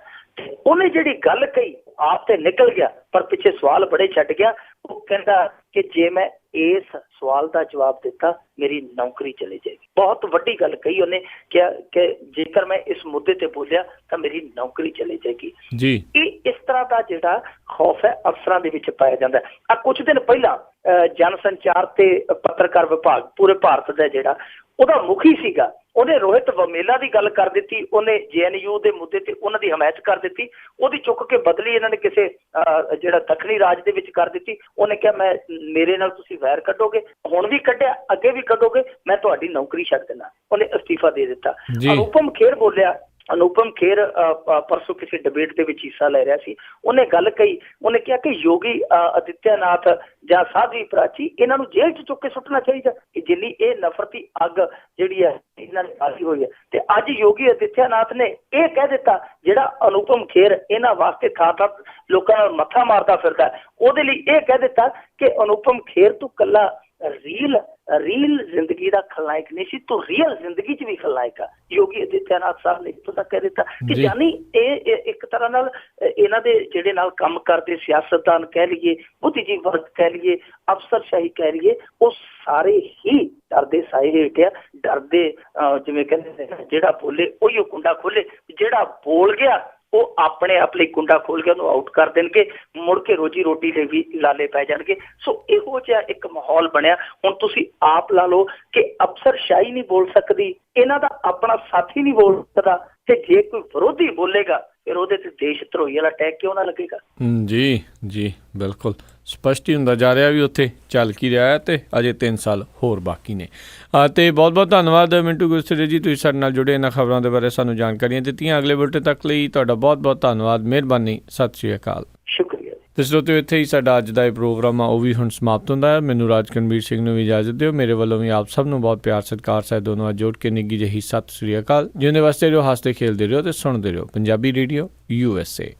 ਉਹਨੇ ਜਿਹੜੀ ਗੱਲ ਕਹੀ ਆਪ ਤੇ ਨਿਕਲ ਗਿਆ ਪਰ ਪਿੱਛੇ ਸਵਾਲ ਬੜੇ ਛੱਡ ਗਿਆ। ਉਹ ਕਹਿੰਦਾ ਕਿ ਜੇ ਮੈਂ ਇਸ ਸਵਾਲ ਦਾ ਜਵਾਬ ਦਿੱਤਾ ਮੇਰੀ ਨੌਕਰੀ ਚਲੀ ਜਾਏਗੀ। ਬਹੁਤ ਵੱਡੀ ਗੱਲ ਕਹੀ ਉਹਨੇ, ਕਿਹਾ ਕਿ ਜੇਕਰ ਮੈਂ ਇਸ ਮੁੱਦੇ ਤੇ ਬੋਲਿਆ ਤਾਂ ਮੇਰੀ ਨੌਕਰੀ ਚਲੀ ਜਾਏਗੀ ਜੀ। ਇਹ ਇਸ ਤਰ੍ਹਾਂ ਦਾ ਜਿਹੜਾ ਖੌਫ ਹੈ ਅਫਸਰਾਂ ਦੇ ਵਿੱਚ ਪਾਇਆ ਜਾਂਦਾ ਹੈ। ਆ ਕੁਝ ਦਿਨ ਪਹਿਲਾਂ ਜਨ ਸੰਚਾਰ ਤੇ ਪੱਤਰਕਾਰ ਵਿਭਾਗ ਪੂਰੇ ਭਾਰਤ ਦਾ ਜਿਹੜਾ ਉਹਦਾ ਮੁਖੀ ਸੀਗਾ, ਉਹਨੇ ਰੋਹਿਤ ਵਮੇਲਾ ਦੀ ਗੱਲ ਕਰ ਦਿੱਤੀ, ਉਹਨੇ JNU ਦੇ ਮੁੱਦੇ ਤੇ ਉਹਨਾਂ ਦੀ ਹਮਾਇਤ ਕਰ ਦਿੱਤੀ, ਉਹਦੀ ਚੁੱਕ ਕੇ ਬਦਲੀ ਇਹਨਾਂ ਨੇ ਕਿਸੇ ਜਿਹੜਾ ਦੱਖਣੀ ਰਾਜ ਦੇ ਵਿੱਚ ਕਰ ਦਿੱਤੀ। ਉਹਨੇ ਕਿਹਾ ਮੈਂ ਮੇਰੇ ਨਾਲ ਤੁਸੀਂ ਵੈਰ ਕੱਢੋਗੇ, ਹੁਣ ਵੀ ਕੱਢਿਆ, ਅੱਗੇ ਵੀ ਕੱਢੋਗੇ, ਮੈਂ ਤੁਹਾਡੀ ਨੌਕਰੀ ਛੱਡ ਦੇਣਾ। ਉਹਨੇ ਅਸਤੀਫਾ ਦੇ ਦਿੱਤਾ। ਅਨੁਪਮ ਖੇਰ ਬੋਲਿਆ, ਅਨੁਪਮ ਖੇਰ ਪਰਸੋਂ ਕਿਸੇ ਡਿਬੇਟ ਦੇ ਵਿੱਚ ਹਿੱਸਾ ਲੈ ਰਿਹਾ ਸੀ। ਉਹਨੇ ਗੱਲ ਕਹੀ, ਉਹਨੇ ਕਿਹਾ ਕਿ ਯੋਗੀ ਆਦਿੱਤਿਆਨਾਥ ਜਾਂ ਸਾਧਵੀ ਪ੍ਰਾਚੀ ਇਹਨਾਂ ਨੂੰ ਜੇਲ੍ਹ 'ਚ ਚੁੱਕ ਕੇ ਸੁੱਟਣਾ ਚਾਹੀਦਾ ਕਿ ਜਿੰਨੀ ਇਹ ਨਫ਼ਰਤੀ ਅੱਗ ਜਿਹੜੀ ਹੈ ਇਹਨਾਂ ਨੇ ਆਈ ਹੋਈ ਹੈ। ਤੇ ਅੱਜ ਯੋਗੀ ਆਦਿੱਤਿਆਨਾਥ ਨੇ ਇਹ ਕਹਿ ਦਿੱਤਾ ਜਿਹੜਾ ਅਨੁਪਮ ਖੇਰ ਇਹਨਾਂ ਵਾਸਤੇ ਥਾਂ-ਥਾਂ ਲੋਕਾਂ ਨਾਲ ਮੱਥਾ ਮਾਰਦਾ ਫਿਰਦਾ, ਉਹਦੇ ਲਈ ਇਹ ਕਹਿ ਦਿੱਤਾ ਕਿ ਅਨੁਪਮ ਖੇਰ ਤੂੰ ਕੱਲਾ ਰੀਲ ਜ਼ਿੰਦਗੀ ਦਾ ਖਲਨਾਇਕ ਨਹੀਂ ਸੀ, ਤੂੰ ਰੀਅਲ ਜ਼ਿੰਦਗੀ 'ਚ ਵੀ ਖਲਨਾਇਕ ਆ। ਯੋਗੀ ਆਦਿੱਤਿਆਨਾਥ ਸਾਹਿਬ ਨੇ ਇੱਥੋਂ ਤੱਕ ਕਹਿ ਦਿੱਤਾ ਕਿ ਯਾਨੀ ਇਹ ਇੱਕ ਤਰ੍ਹਾਂ ਨਾਲ ਇਹਨਾਂ ਦੇ ਜਿਹੜੇ ਨਾਲ ਕੰਮ ਕਰਦੇ ਸਿਆਸਤਦਾਨ ਕਹਿ ਲਈਏ, ਬੁੱਧੀਜੀਵੀ ਵਰਗ ਕਹਿ ਲਈਏ, ਅਫਸਰਸ਼ਾਹੀ ਕਹਿ ਲਈਏ, ਉਹ ਸਾਰੇ ਹੀ ਡਰ ਦੇ ਸਾਏ ਹੇਠ ਆ। ਡਰਦੇ ਜਿਵੇਂ ਕਹਿੰਦੇ ਨੇ ਜਿਹੜਾ ਬੋਲੇ ਉਹੀ ਕੁੰਡਾ ਖੋਲੇ, ਜਿਹੜਾ ਬੋਲ ਗਿਆ ਉਹ ਆਪਣੇ ਆਪ ਲਈ ਕੁੰਡਾ ਖੋਲ ਕੇ ਉਹਨੂੰ ਆਊਟ ਕਰ ਦੇਣਗੇ, ਮੁੜ ਕੇ ਰੋਜੀ ਰੋਟੀ ਦੇ ਵੀ ਲਾਲੇ ਪੈ ਜਾਣਗੇ। ਸੋ ਇਹੋ ਜਿਹਾ ਇੱਕ ਮਾਹੌਲ ਬਣਿਆ। ਹੁਣ ਤੁਸੀਂ ਆਪ ਲਾ ਲਓ ਕਿ ਅਫਸਰਸ਼ਾਹੀ ਨਹੀਂ ਬੋਲ ਸਕਦੀ, ਇਹਨਾਂ ਦਾ ਆਪਣਾ ਸਾਥੀ ਨਹੀਂ ਬੋਲ ਸਕਦਾ, ਤੇ ਜੇ ਕੋਈ ਵਿਰੋਧੀ ਬੋਲੇਗਾ ਫਿਰ ਉਹਦੇ ਤੇ ਦੇਸ਼ ਧਰੋਹੀ ਵਾਲਾ ਟੈਗ ਕਿਉਂ ਨਾ ਲੱਗੇਗਾ। ਜੀ ਬਿਲਕੁਲ ਸਪਸ਼ਟ ਹੀ ਹੁੰਦਾ ਜਾ ਰਿਹਾ ਵੀ ਉੱਥੇ ਚੱਲ ਕੀ ਰਿਹਾ ਹੈ ਤੇ ਅਜੇ 3 ਸਾਲ ਹੋਰ ਬਾਕੀ ਨੇ। ਤੇ ਬਹੁਤ ਬਹੁਤ ਧੰਨਵਾਦ ਮਿੰਟੂ ਗੁਰਸਰੇ ਜੀ, ਤੁਸੀਂ ਸਾਡੇ ਨਾਲ ਜੁੜੇ, ਇਹਨਾਂ ਖਬਰਾਂ ਦੇ ਬਾਰੇ ਸਾਨੂੰ ਜਾਣਕਾਰੀਆਂ ਦਿੱਤੀਆਂ। ਅਗਲੇ ਬੁਲੇਟਿਨ ਤੱਕ ਲਈ ਤੁਹਾਡਾ ਬਹੁਤ ਬਹੁਤ ਧੰਨਵਾਦ, ਮਿਹਰਬਾਨੀ, ਸਤਿ ਸ਼੍ਰੀ ਅਕਾਲ। ਸ਼ੁਕਰੀਆ। ਤੇ ਸਰੋਤਿਓ, ਇੱਥੇ ਹੀ ਸਾਡਾ ਅੱਜ ਦਾ ਇਹ ਪ੍ਰੋਗਰਾਮ ਆ ਉਹ ਵੀ ਹੁਣ ਸਮਾਪਤ ਹੁੰਦਾ ਹੈ। ਮੈਨੂੰ ਰਾਜਕਨਵੀਰ ਸਿੰਘ ਨੂੰ ਵੀ ਇਜਾਜ਼ਤ ਦਿਓ। ਮੇਰੇ ਵੱਲੋਂ ਵੀ ਆਪ ਸਭ ਨੂੰ ਬਹੁਤ ਪਿਆਰ ਸਤਿਕਾਰ ਸਾਹਿਬ ਦੋਨੋਂ ਅੱਜ ਜੋੜ ਕੇ ਨਿੱਘੀ ਜਿਹੀ ਸਤਿ ਸ਼੍ਰੀ ਅਕਾਲ। ਜਿਉਂਦੇ ਵਾਸਤੇ ਰਹੋ, ਹੱਸਦੇ ਖੇਲਦੇ ਰਹੋ ਤੇ ਸੁਣਦੇ ਰਹੋ ਪੰਜਾਬੀ ਰੇਡੀਓ USA।